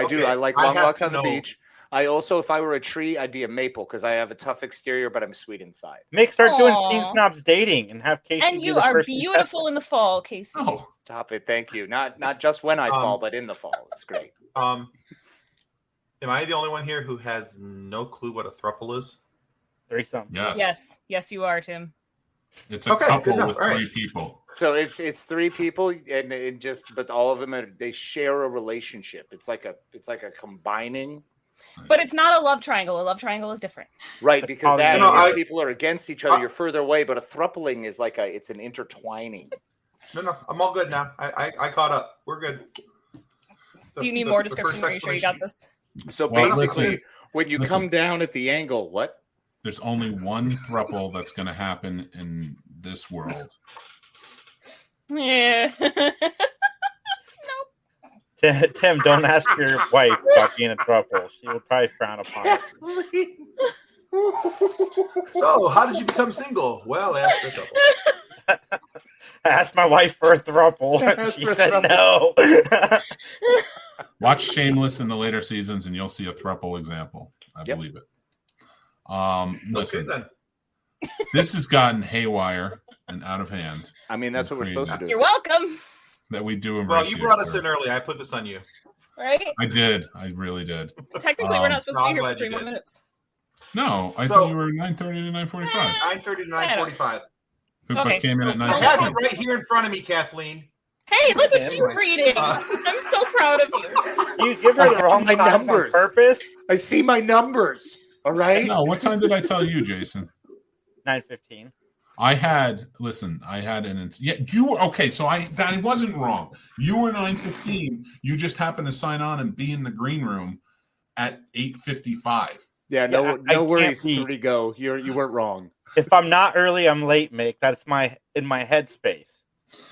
do. I like long walks on the beach. I also, if I were a tree, I'd be a maple because I have a tough exterior, but I'm sweet inside. Mick, start doing Scene Snobs dating and have Casey. And you are beautiful in the fall, Casey. Oh, stop it! Thank you. Not just when I fall, but in the fall. It's great. Am I the only one here who has no clue what a throuple is? Threesome. Yes, you are, Tim. It's a couple with 3 people. So it's 3 people, and but all of them they share a relationship. It's like a combining. But it's not a love triangle. A love triangle is different. Right, because people are against each other. You're further away, but a throupling is it's an intertwining. No, I'm all good now. I caught up. We're good. Do you need more description? Are you sure you got this? So basically, when you come down at the angle, what? There's only one throuple that's going to happen in this world. Yeah. Tim, don't ask your wife about being a throuple. She will probably frown upon it. So, how did you become single? Well, ask the couple. I asked my wife for a throuple. She said no. Watch Shameless in the later seasons, and you'll see a throuple example. I believe it. Listen, okay, this has gotten haywire and out of hand. I mean, that's what we're supposed to do. You're welcome. That we do embrace. Well, you brought us in early. I put this on you. Right? I did. I really did. Technically, we're not supposed to be here for 3 more minutes. No, I thought you were 9:30 to 9:45. 9:30 to 9:45. Who came in at 9:15? I have it right here in front of me, Kathleen. Hey, look at you reading. I'm so proud of you. You give her the wrong numbers on purpose. I see my numbers. All right. No, what time did I tell you, Jason? 9:15. I had you were okay, so I wasn't wrong. You were 9:15. You just happened to sign on and be in the green room at 8:55. Yeah, no worries, Rigo. You weren't wrong. If I'm not early, I'm late, Mick. That's in my headspace.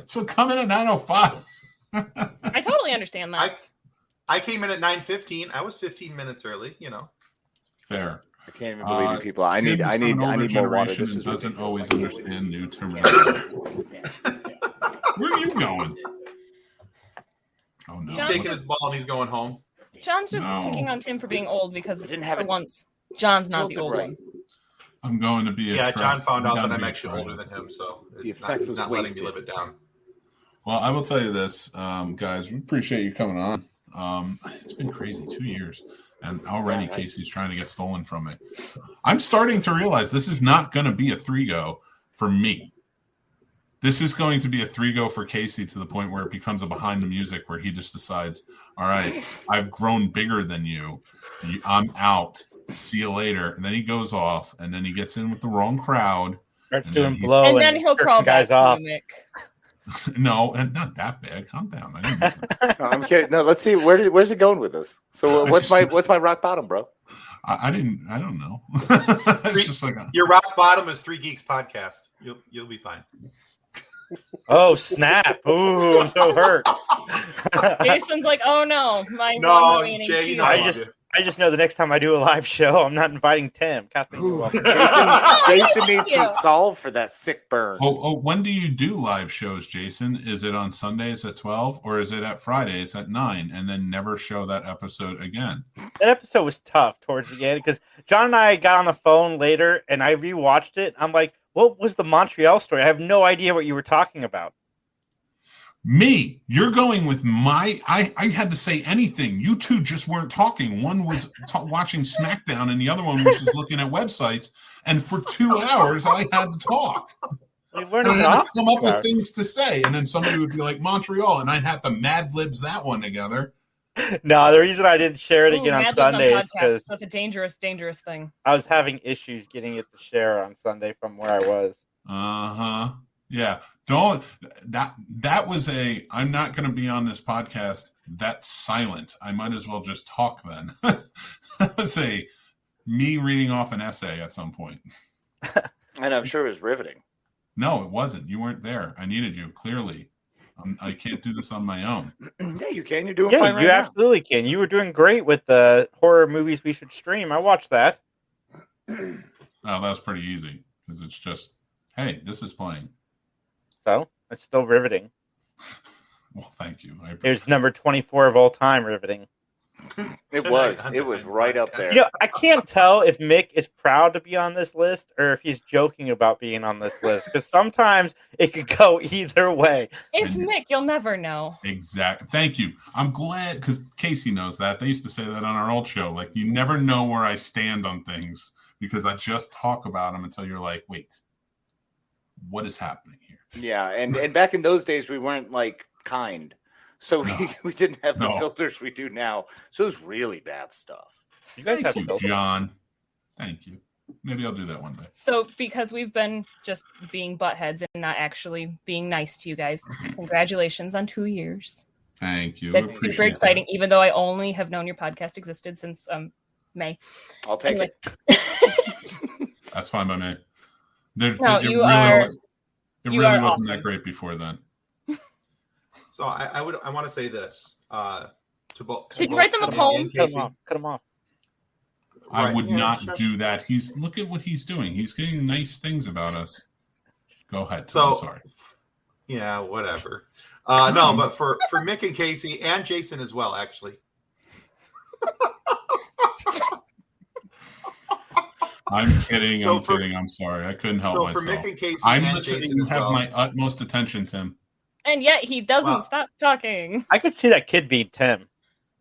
So come in at 9:05. I totally understand that. I came in at 9:15. I was 15 minutes early, Fair. I can't even believe you people. I need more water. This doesn't always understand new terminology. Where are you going? Oh no. He's taking his ball and he's going home. John's just picking on Tim for being old because for once, John's not the old one. I'm going to be John found out that I'm actually older than him, so he's not letting me live it down. Well, I will tell you this, guys. We appreciate you coming on. It's been crazy 2 years. And already Casey's trying to get stolen from me. I'm starting to realize this is not going to be a 3-go for me. This is going to be a 3-go for Casey to the point where it becomes a behind the music where he just decides, all right, I've grown bigger than you. I'm out. See you later. And then he goes off, and then he gets in with the wrong crowd. Starts doing blow and then he'll crawl guys back off. to Mick. No, and not that bad. Calm down. No, I'm kidding. No, let's see. Where's it going with this? So what's my rock bottom, bro? I don't know. It's just like your rock bottom is 3 Geeks podcast. You'll be fine. Oh snap! Ooh, I'm so hurt. Jason's like, oh no, Jay, I just know the next time I do a live show, I'm not inviting Tim. Kathleen, you're welcome. Jason needs some solve for that sick burn. When do you do live shows, Jason? Is it on Sundays at 12 or is it at Fridays at 9 and then never show that episode again? That episode was tough towards the end because John and I got on the phone later and I rewatched it. I'm like, what was the Montreal story? I have no idea what you were talking about. Me, you're going with I had to say anything. You two just weren't talking. One was watching SmackDown and the other one was just looking at websites. And for 2 hours, I had to talk. We weren't and I had to come up with things to say. And then somebody would be like, Montreal. And I'd have to Mad Libs that one together. No, the reason I didn't share it again on Sunday is because that's a dangerous thing. I was having issues getting it to share on Sunday from where I was. Yeah. Don't that was I'm not going to be on this podcast. That's silent. I might as well just talk then. That was me reading off an essay at some point. And I'm sure it was riveting. No, it wasn't. You weren't there. I needed you, clearly. I can't do this on my own. Yeah, you can. You're doing fine right now. You absolutely can. You were doing great with the horror movies we should stream. I watched that. Oh, that's pretty easy because it's just, hey, this is playing. So it's still riveting. Well, thank you. Here's number 24 of all time riveting. It was right up there. You know, I can't tell if Mick is proud to be on this list or if he's joking about being on this list because sometimes it could go either way. It's Mick. You'll never know. Exactly. Thank you. I'm glad because Casey knows that. They used to say that on our old show. Like, you never know where I stand on things because I just talk about them until you're like, wait, what is happening here? Yeah, and back in those days, we weren't like kind. So we didn't have the filters we do now. So it was really bad stuff. Thank you, John. Thank you. Maybe I'll do that one day. So because we've been just being buttheads and not actually being nice to you guys, congratulations on 2 years. Thank you. That's super exciting, even though I only have known your podcast existed since May. I'll take it. That's fine by me. It really wasn't that great before then. So I want to say this to both. Did you write them a poem? Cut them off. I would not do that. Look at what he's doing. He's getting nice things about us. Go ahead. So, I'm sorry. Yeah, whatever. No, but for Mick and Casey and Jason as well, actually. I'm kidding. I'm sorry. I couldn't help myself. For Mick and Casey I'm listening. You have my utmost attention, Tim. And yet he doesn't stop talking. I could see that kid being Tim.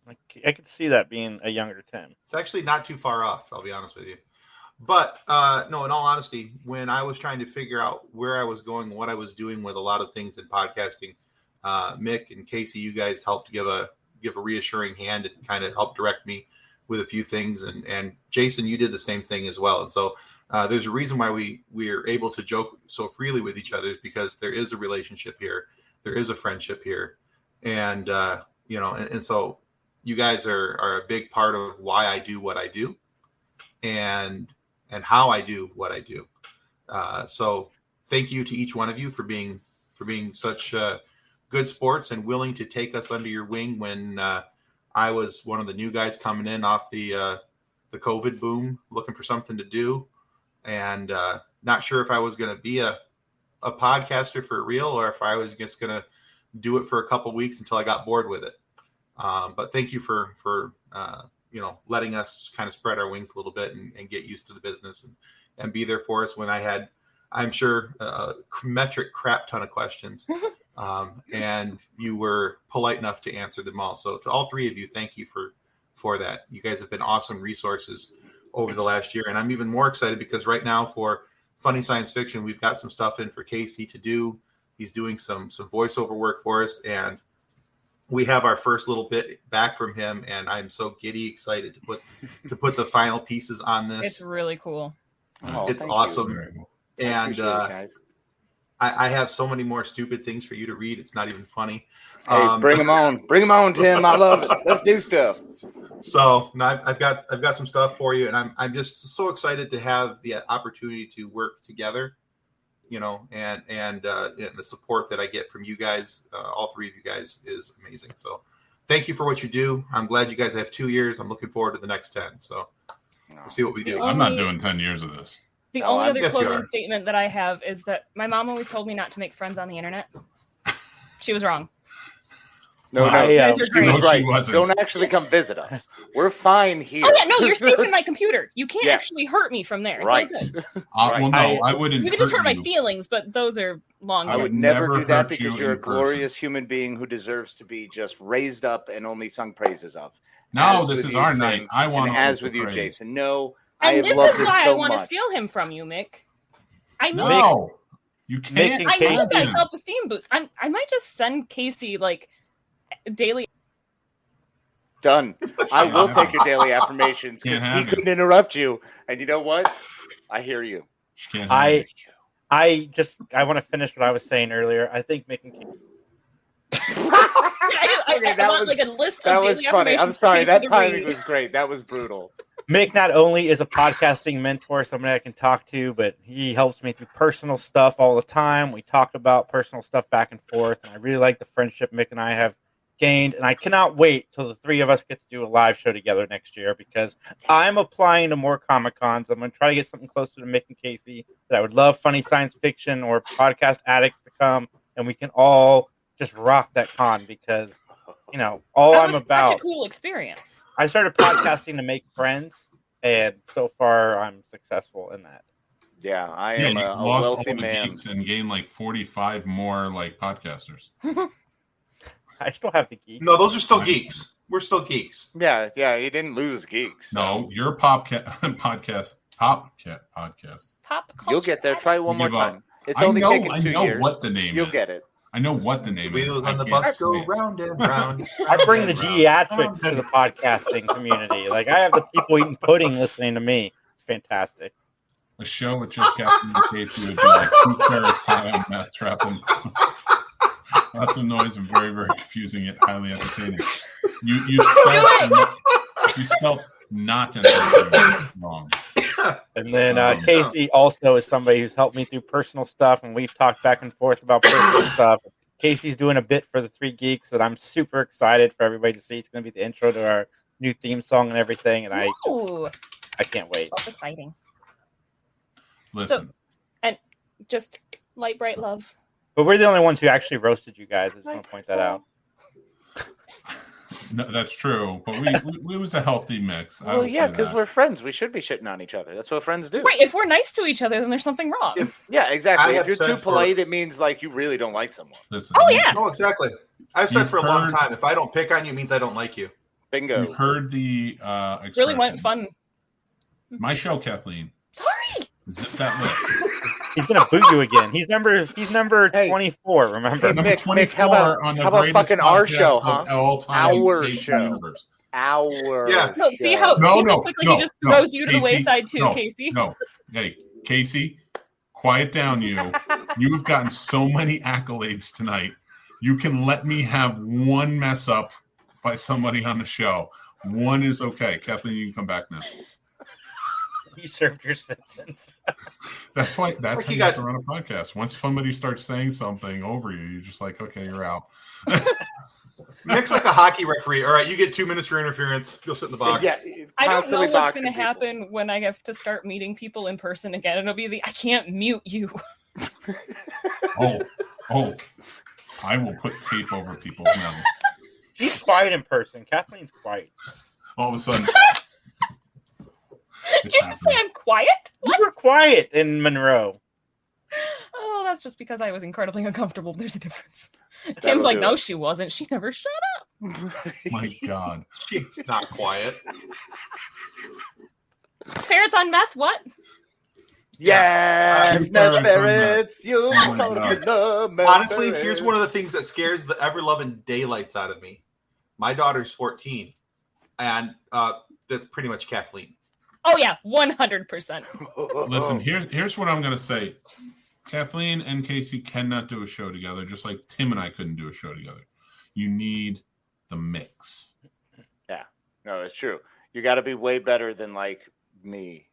Like, I could see that being a younger Tim. It's actually not too far off, I'll be honest with you. But no, in all honesty, when I was trying to figure out where I was going, what I was doing with a lot of things in podcasting, Mick and Casey, you guys helped give a reassuring hand and kind of help direct me with a few things. And Jason, you did the same thing as well. And so there's a reason why we're able to joke so freely with each other, because there is a relationship here. There is a friendship here. And, and so you guys are a big part of why I do what I do and how I do what I do. So thank you to each one of you for being such good sports and willing to take us under your wing when I was one of the new guys coming in off the COVID boom, looking for something to do, and not sure if I was going to be a podcaster for real or if I was just going to do it for a couple weeks until I got bored with it. But thank you for letting us kind of spread our wings a little bit and get used to the business and be there for us when I had, I'm sure, a metric crap ton of questions. And you were polite enough to answer them all. So to all three of you, thank you for that. You guys have been awesome resources over the last year. And I'm even more excited because right now for Funny Science Fiction, we've got some stuff in for Casey to do. He's doing some voiceover work for us, and we have our first little bit back from him, and I'm so giddy excited to put the final pieces on this. It's really cool. Oh, it's awesome. And I have so many more stupid things for you to read. It's not even funny. Hey, bring them on, Tim. I love it. Let's do stuff. So now I've got some stuff for you, and I'm just so excited to have the opportunity to work together, and the support that I get from you guys, all three of you guys, is amazing. So thank you for what you do. I'm glad you guys have 2 years. I'm looking forward to the next 10. So let's see what we do. I'm not doing 10 years of this. The only other closing statement that I have is that my mom always told me not to make friends on the internet. She was wrong. No, she was right. Don't actually come visit us. We're fine here. Oh yeah, no, you're safe in my computer. You can't actually hurt me from there. It's right. Well, no, I wouldn't. You can just hurt my feelings, but those are long. I would never do that because you're a glorious human being who deserves to be just raised up and only sung praises of. No, this is our night. I want to. As with you, Jason. No. And this is why I want to steal him from you, Mick. You can't. I need that self-esteem boost. I might just send Casey daily. Done. I will take your daily affirmations because he couldn't interrupt you. And you know what? I hear you. I want to finish what I was saying earlier. I think making. That was funny. I'm sorry. That timing was great. That was brutal. Mick not only is a podcasting mentor, somebody I can talk to, but he helps me through personal stuff all the time. We talk about personal stuff back and forth, and I really like the friendship Mick and I have gained, and I cannot wait till the three of us get to do a live show together next year because I'm applying to more Comic-Cons. I'm going to try to get something closer to Mick and Casey that I would love Funny Science Fiction or podcast addicts to come, and we can all just rock that con because I'm about. Such a cool experience. I started podcasting to make friends, and so far I'm successful in that. Yeah, I am a wealthy man. Geeks and gained 45 more podcasters. I still have the geeks. No, those are still geeks. We're still geeks. Yeah, you didn't lose geeks. No, your podcast. Pop culture. You'll get there. Try it one more time. It's only taken 2 years. I know what the name is. You'll get it. I know what the name is. Wheels on the bus go round and round. I bring the geriatrics to the podcasting community. I have the people eating pudding listening to me. It's fantastic. A show with just Captain and Casey would be like 2 ferrets high on meth trapping. Lots of noise and very, very confusing yet highly entertaining. You spelt not entertaining wrong. And then Casey also is somebody who's helped me through personal stuff, and we've talked back and forth about personal stuff. Casey's doing a bit for the Three Geeks that I'm super excited for everybody to see. It's going to be the intro to our new theme song and everything, and I can't wait. That's exciting. Listen. So, and just light, bright love. But we're the only ones who actually roasted you guys. I just want to point that out. No, that's true, but it was a healthy mix. Well, yeah, because we're friends. We should be shitting on each other. That's what friends do. Right. If we're nice to each other, then there's something wrong. Yeah, exactly. If you're too polite, it means like you really don't like someone. Listen, oh, yeah. No, exactly. I've said for a long time, if I don't pick on you, it means I don't like you. Bingo. You've heard the expression. Really went fun. My show, Kathleen. Sorry. Zip that lip. He's gonna boot you again. He's number 24. Remember, number 24 on the how about greatest fucking our show, podcast of all time. Our show. Yeah. No, see how quickly he just throws you to the wayside too, Casey. No, hey, Casey, quiet down. You've gotten so many accolades tonight. You can let me have one mess up by somebody on the show. One is okay. Kathleen, you can come back now. You served your sentence. That's how you have to run a podcast. Once somebody starts saying something over you, you're just like, okay, you're out. Nick's like a hockey referee. All right, you get 2 minutes for interference. You'll sit in the box. Yeah, I don't know what's going to happen when I have to start meeting people in person again. It'll be I can't mute you. Oh, I will put tape over people's mouths. She's quiet in person. Kathleen's quiet. All of a sudden. Did you just say I'm quiet? What? You were quiet in Monroe. Oh, that's just because I was incredibly uncomfortable. There's a difference. Tim's like, no, she wasn't. She never shut up. My God. She's not quiet. Ferrets on meth, what? Yes, meth ferrets. You honestly, here's one of the things that scares the ever-loving daylights out of me. My daughter's 14, and that's pretty much Kathleen. Oh, yeah, 100%. Listen, here's what I'm going to say. Kathleen and Casey cannot do a show together, just like Tim and I couldn't do a show together. You need the mix. Yeah, no, it's true. You got to be way better than like me,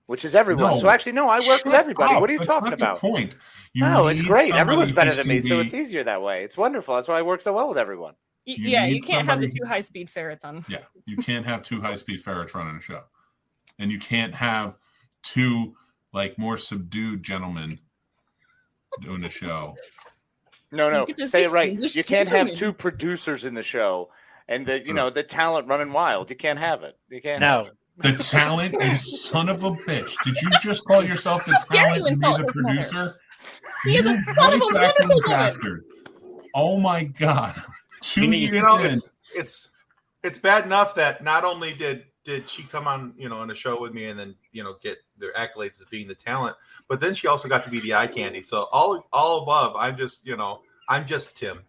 which is everyone. No. So actually, no, I work with everybody. Up. What are you That's talking not about? The point. No, it's great. Everyone's better than me, so it's easier that way. It's wonderful. That's why I work so well with everyone. You can't have the 2 high-speed ferrets on. Yeah, you can't have 2 high-speed ferrets running a show. And you can't have 2 like more subdued gentlemen doing a show. No. Say it right. You can't have 2 producers in the show and the talent running wild. You can't have it. You can't. No. The talent, you son of a bitch. Did you just call yourself the talent and be the producer? He is a son of a wonderful bastard. Oh my God. 2 years in. It's bad enough that not only did she come on, on a show with me and then, get their accolades as being the talent, but then she also got to be the eye candy. So all above, I'm just Tim.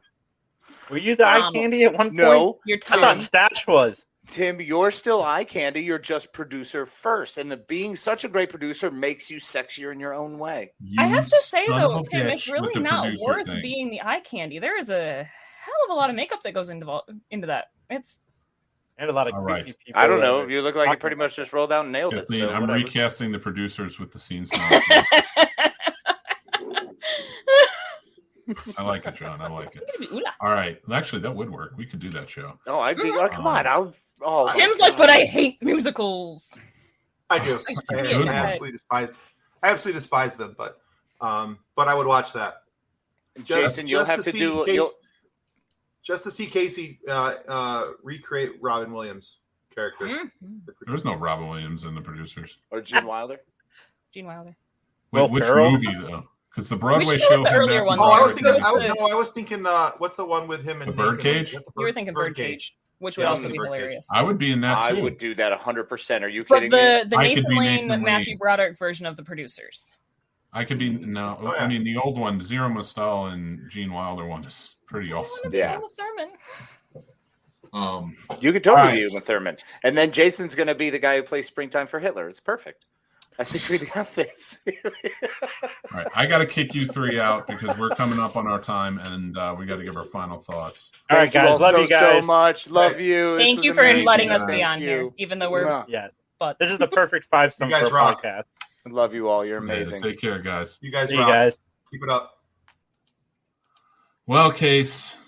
Were you the eye candy at one point? No, you're Tim. I thought Stash was. Tim, you're still eye candy. You're just producer first. And being such a great producer makes you sexier in your own way. I have to say, though, Tim, it's really not worth being the eye candy. There is a hell of a lot of makeup that goes into that. And a lot of creepy people. I don't know. You look like you pretty much just rolled out and nailed Kathleen, it. So I'm recasting the producers with the Scene Snobs. I like it, John. I like it. All right. Actually, that would work. We could do that show. Oh, I'd be. Come on. Tim's like, but I hate musicals. I do. I absolutely despise them. But I would watch that. Jason, you'll have to do. Just to see Casey recreate Robin Williams' character. Mm-hmm. There was no Robin Williams in the producers. Or Gene Wilder. Wait, which movie though? Because the Broadway show had earlier one. I was thinking. What's the one with him and The Birdcage? You were thinking Birdcage, which would also be hilarious. I would be in that too. I would do that 100%. Are you kidding me? But the Nathan Lane, Matthew Broderick version of the producers. I could be I mean, the old one, Zero Mostel and Gene Wilder one is pretty awesome. Yeah. Thurman. You could totally be Uma Thurman, and then Jason's going to be the guy who plays Springtime for Hitler. It's perfect. I think we got this. All right, I got to kick you three out because we're coming up on our time, and we got to give our final thoughts. All right, guys. Love you guys so much. Love you. Thank you for letting us be on here, even though we're But this is the perfect 5-star podcast. I love you all. You're amazing. Take care, guys. You guys See rock. you guys. Keep it up. Well, Case.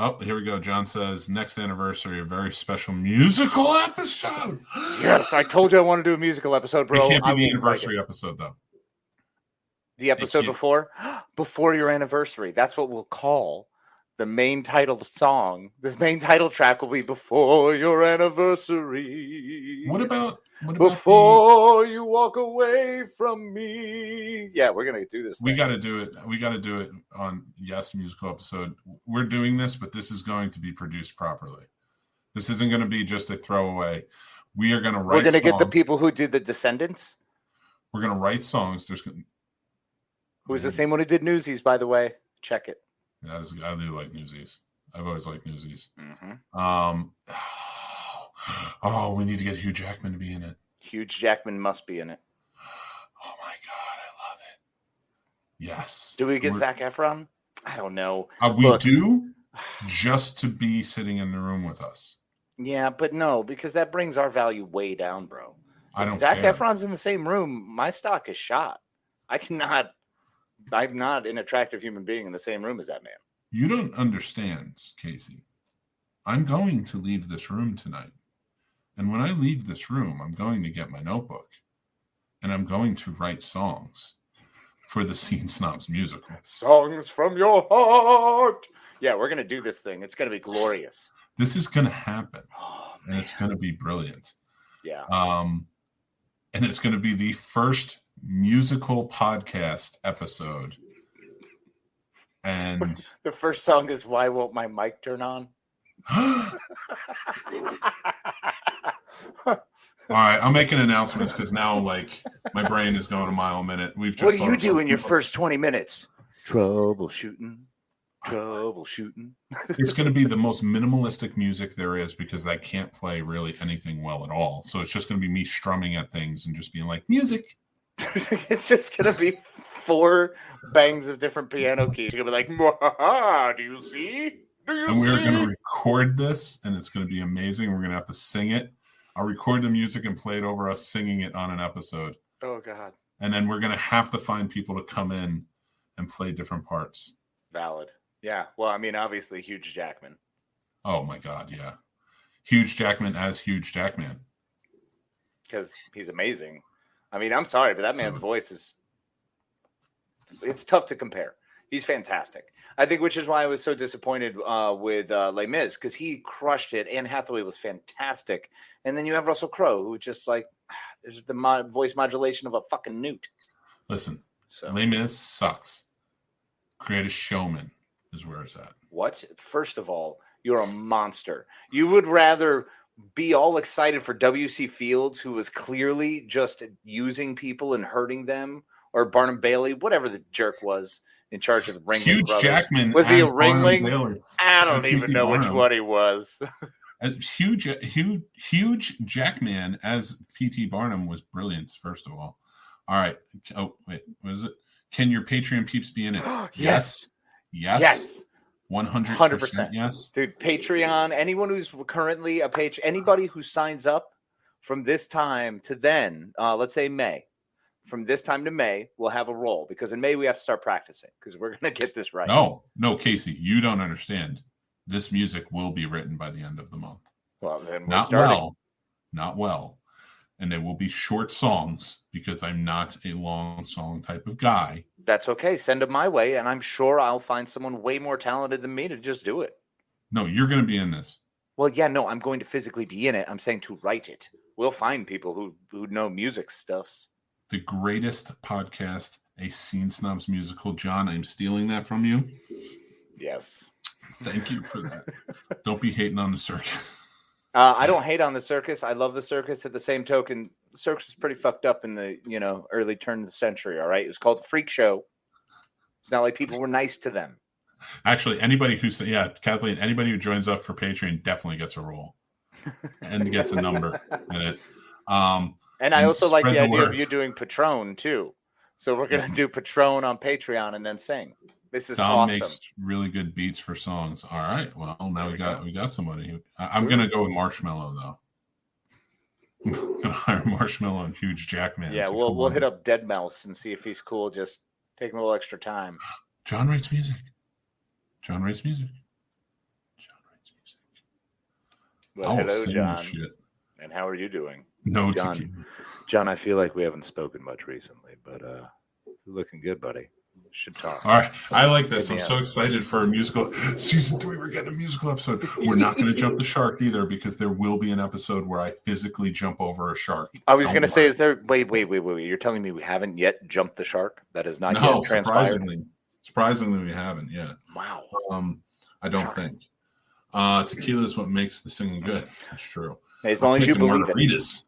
Oh, here we go. John says, next anniversary, a very special musical episode. Yes, I told you I want to do a musical episode, bro. It can't be the anniversary episode, though. The episode before? Before your anniversary. That's what we'll call the main title song. This main title track will be Before Your Anniversary. What about Before You Walk Away From Me? Yeah, we're going to do this. We got to do it. We got to do it on musical episode. We're doing this, but this is going to be produced properly. This isn't going to be just a throwaway. We are going to write. We're going to get the people who did The Descendants. We're going to write songs. Who's the same one who did Newsies, by the way? Check it. That is, I do like Newsies. I've always liked Newsies. Mm-hmm. Oh, we need to get Hugh Jackman to be in it. Hugh Jackman must be in it. Oh my God, I love it. Yes. Do we get Zac Efron? I don't know. We do, just to be sitting in the room with us. Yeah, but no, because that brings our value way down, bro. I don't Zac care. Efron's in the same room. My stock is shot. I'm not an attractive human being in the same room as that man. You don't understand, Casey. I'm going to leave this room tonight. And when I leave this room, I'm going to get my notebook. And I'm going to write songs for the Scene Snobs musical. Songs from your heart. Yeah, we're going to do this thing. It's going to be glorious. This is going to happen. And it's going to be brilliant. Yeah. And it's going to be the first musical podcast episode. And the first song is Why Won't My Mic Turn On? All right, I'll make an announcement because now, my brain is going a mile a minute. What do you do in your first 20 minutes? Troubleshooting. It's going to be the most minimalistic music there is because I can't play really anything well at all. So it's just going to be me strumming at things and just being like, music. It's just going to be 4 bangs of different piano keys. You're going to be like, do you see? And we're going to record this, and it's going to be amazing. We're going to have to sing it. I'll record the music and play it over us singing it on an episode. Oh, God. And then we're going to have to find people to come in and play different parts. Valid. Yeah. Well, I mean, obviously, Hugh Jackman. Oh, my God, yeah. Hugh Jackman as Hugh Jackman. Because he's amazing. I mean, I'm sorry, but that man's voice is... It's tough to compare. He's fantastic. I think, which is why I was so disappointed with Les Mis, because he crushed it. Anne Hathaway was fantastic. And then you have Russell Crowe, who just there's the voice modulation of a fucking newt. Listen, Les Mis sucks. Greatest Showman is where it's at. What? First of all, you're a monster. You would rather be all excited for W.C. Fields, who was clearly just using people and hurting them, or Barnum Bailey, whatever the jerk was in charge of the Ringling Hugh Brothers. Jackman was he a Ringling? Ringling? I don't even know which one he was. Huge Jackman as P.T. Barnum was brilliant, first of all. All right. Oh, wait. What is it? Can your Patreon peeps be in it? Yes. 100% yes. Dude, Patreon, anyone who's currently a patron, anybody who signs up from this time to then, let's say May, from this time to May, we'll have a role, because in May we have to start practicing because we're going to get this right. No, Casey, you don't understand. This music will be written by the end of the month. Well, then we're not starting. Not well. And they will be short songs because I'm not a long song type of guy. That's okay. Send them my way, and I'm sure I'll find someone way more talented than me to just do it. No, you're going to be in this. Well, yeah, no, I'm going to physically be in it. I'm saying to write it. We'll find people who know music stuffs. The greatest podcast, a Scene Snobs musical. John, I'm stealing that from you. Yes. Thank you for that. Don't be hating on the circus. I don't hate on the circus. I love the circus. At the same token, the circus is pretty fucked up in the early turn of the century. All right, it was called the Freak Show. It's not like people were nice to them. Actually, anybody Kathleen, anybody who joins up for Patreon definitely gets a role and gets a number in it. And I also like the idea of you doing Patron too. So we're gonna do Patron on Patreon and then sing. This is Dom awesome. makes really good beats for songs. All right. Well, now we got somebody. I'm gonna go with Marshmello though. I'm gonna hire Marshmello and Huge Jackman. Yeah, we'll hit up Deadmau5 and see if he's cool. Just taking a little extra time. John writes music. Well, hello, John. And how are you doing? No, John, I feel like we haven't spoken much recently, but you're looking good, buddy. Should talk. All right. I like this. I'm so excited for a musical. Season 3, we're getting a musical episode. We're not going to jump the shark either because there will be an episode where I physically jump over a shark. I was going to say, is there... Wait. You're telling me we haven't yet jumped the shark? That is not yet transpired? Surprisingly, we haven't yet. Wow. I don't think. Tequila is what makes the singing good. That's true. As long as you believe margaritas.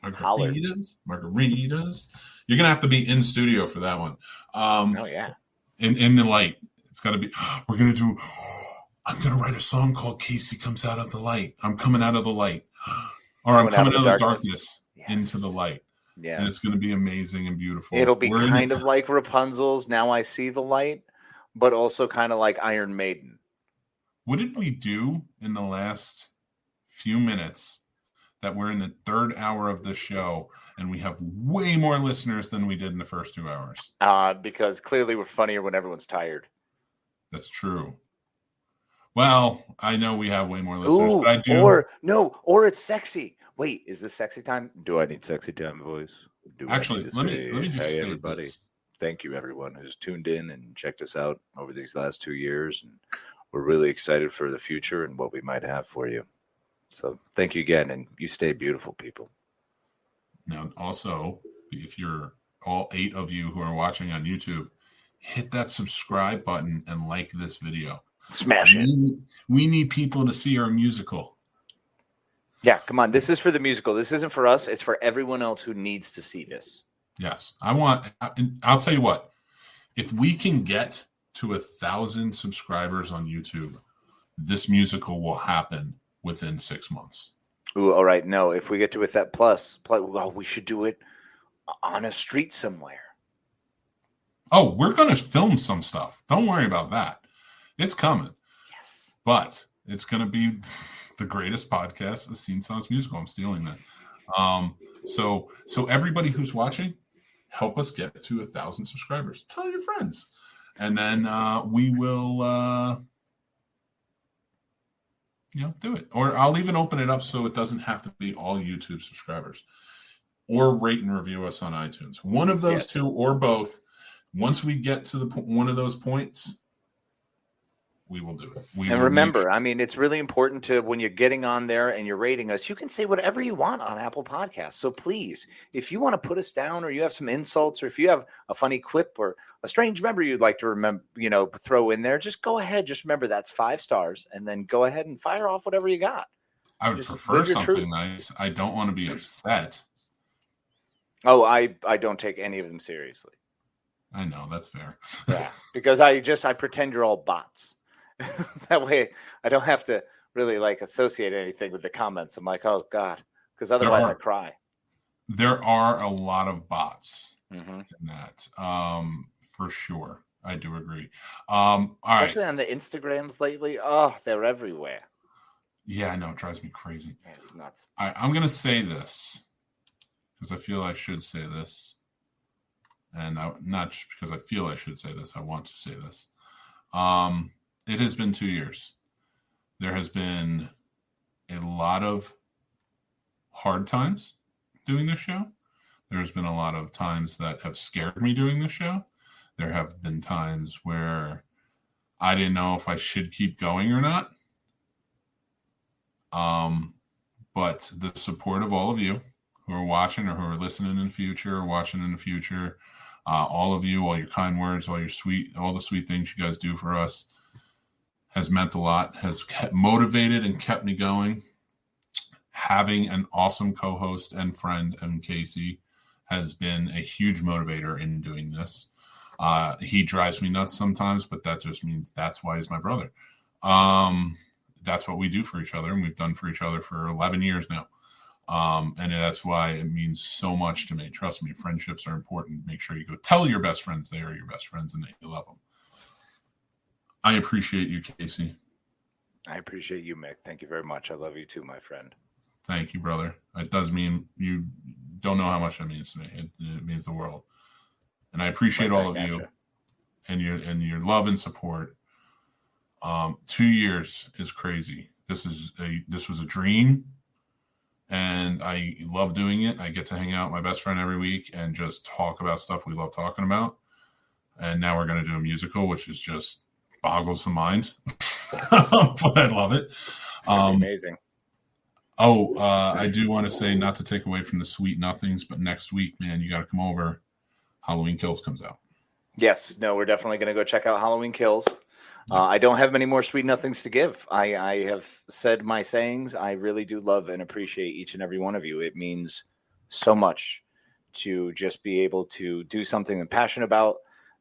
Margaritas. You're gonna have to be in studio for that one. Oh yeah. In the light. It's gotta be. I'm gonna write a song called Casey Comes Out of the Light. I'm coming out of the light. Or I'm coming out of the darkness into the light. Yeah. And it's gonna be amazing and beautiful. It'll be kind of like Rapunzel's Now I See the Light, but also kind of like Iron Maiden. What did we do in the last few minutes that we're in the third hour of the show and we have way more listeners than we did in the first 2 hours? Because clearly we're funnier when everyone's tired. That's true. Well, I know we have way more listeners, but I do. Or it's sexy. Wait, is this sexy time? Do I need sexy time voice? Actually, let me just say everybody. This. Thank you, everyone who's tuned in and checked us out over these last 2 years. And we're really excited for the future and what we might have for you. So thank you again, and you stay beautiful, people. Now, also, if you're all 8 of you who are watching on YouTube, hit that subscribe button and like this video. Smash it. We need people to see our musical. Yeah, come on. This is for the musical. This isn't for us. It's for everyone else who needs to see this. Yes. I'll tell you what. If we can get to 1,000 subscribers on YouTube, this musical will happen within 6 months. Ooh, all right. No, if we get to it that plus, we should do it on a street somewhere. Oh, we're going to film some stuff. Don't worry about that. It's coming. Yes. But it's going to be the greatest podcast, the Scene Snobs musical. I'm stealing that. So everybody who's watching, help us get to 1,000 subscribers. Tell your friends. And then we will... do it. Or I'll even open it up so it doesn't have to be all YouTube subscribers. Or rate and review us on iTunes. One of those two or both. Once we get to one of those points, we will do it. And remember, it's really important to, when you're getting on there and you're rating us, you can say whatever you want on Apple Podcasts. So please, if you want to put us down, or you have some insults, or if you have a funny quip or a strange memory you'd like to remember, throw in there, just go ahead. Just remember that's 5 stars, and then go ahead and fire off whatever you got. I would prefer something nice. I don't want to be upset. Oh, I don't take any of them seriously. I know, that's fair. Yeah, because I pretend you're all bots. That way I don't have to really associate anything with the comments. I'm like, oh God, because otherwise I cry. There are a lot of bots in that, for sure. I do agree. Especially on the Instagrams lately. Oh, they're everywhere. Yeah, I know. It drives me crazy. Yeah, it's nuts. I'm going to say this because I feel I should say this. And not just because I feel I should say this. I want to say this. It has been 2 years. There has been a lot of hard times doing this show. There's been a lot of times that have scared me doing this show. There have been times where I didn't know if I should keep going or not. But the support of all of you who are watching or who are listening in the future or watching in the future, all of you, all your kind words, all the sweet things you guys do for us has meant a lot, has motivated and kept me going. Having an awesome co-host and friend, and Casey, has been a huge motivator in doing this. He drives me nuts sometimes, but that just means that's why he's my brother. That's what we do for each other, and we've done for each other for 11 years now. And that's why it means so much to me. Trust me, friendships are important. Make sure you go tell your best friends they are your best friends and that you love them. I appreciate you, Casey. I appreciate you, Mick. Thank you very much. I love you too, my friend. Thank you, brother. It does mean you don't know how much that means to me. It means the world. And I appreciate all of you and your love and support. 2 years is crazy. This was a dream, and I love doing it. I get to hang out with my best friend every week and just talk about stuff we love talking about. And now we're going to do a musical, which is just boggles the mind, but I love it. Amazing. I do want to say, not to take away from the sweet nothings, but next week, man, you got to come over. Halloween Kills comes out. Yes, no, we're definitely going to go check out Halloween Kills. I don't have many more sweet nothings to give. I have said my sayings. I really do love and appreciate each and every one of you. It means so much to just be able to do something I'm passionate about,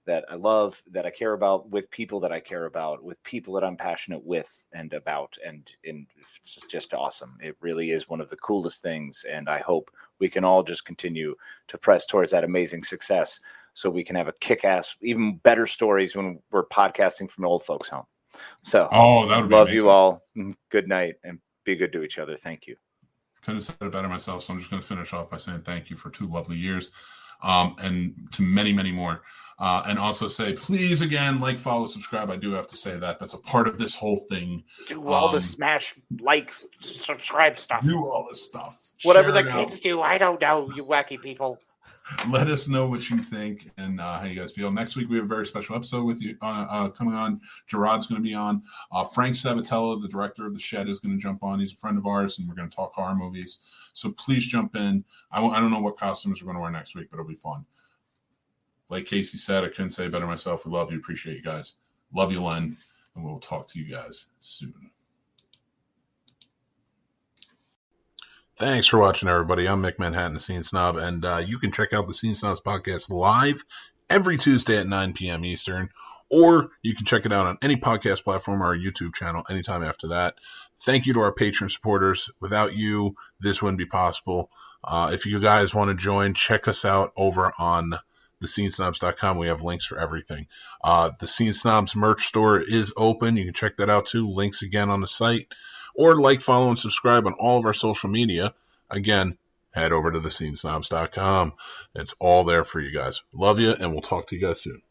that I love, that I care about, with people that I care about, with people that I'm passionate with and about. And it's just awesome. It really is one of the coolest things. And I hope we can all just continue to press towards that amazing success, so we can have a kick-ass, even better stories when we're podcasting from old folks' home. So that would love you all. Good night, and be good to each other. Thank you. Couldn't have said it better myself. So I'm just going to finish off by saying thank you for 2 lovely years, and to many, many more. And also say, please, again, like, follow, subscribe. I do have to say that. That's a part of this whole thing. Do all the smash, like, subscribe stuff. Do all this stuff. Whatever the kids do, I don't know, you wacky people. Let us know what you think and how you guys feel. Next week, we have a very special episode with you coming on. Gerard's going to be on. Frank Sabatella, the director of The Shed, is going to jump on. He's a friend of ours, and we're going to talk horror movies. So please jump in. I don't know what costumes we're going to wear next week, but it'll be fun. Like Casey said, I couldn't say it better myself. We love you. Appreciate you guys. Love you, Len. And we'll talk to you guys soon. Thanks for watching, everybody. I'm Mick Manhattan, the Scene Snob, and you can check out the Scene Snobs podcast live every Tuesday at 9 p.m. Eastern, or you can check it out on any podcast platform or our YouTube channel anytime after that. Thank you to our Patreon supporters. Without you, this wouldn't be possible. If you guys want to join, check us out over on thescenesnobs.com. We have links for everything. The Scene Snobs merch store is open. You can check that out too. Links again on the site. Or like, follow, and subscribe on all of our social media. Again, head over to thescenesnobs.com. It's all there for you guys. Love you, and we'll talk to you guys soon.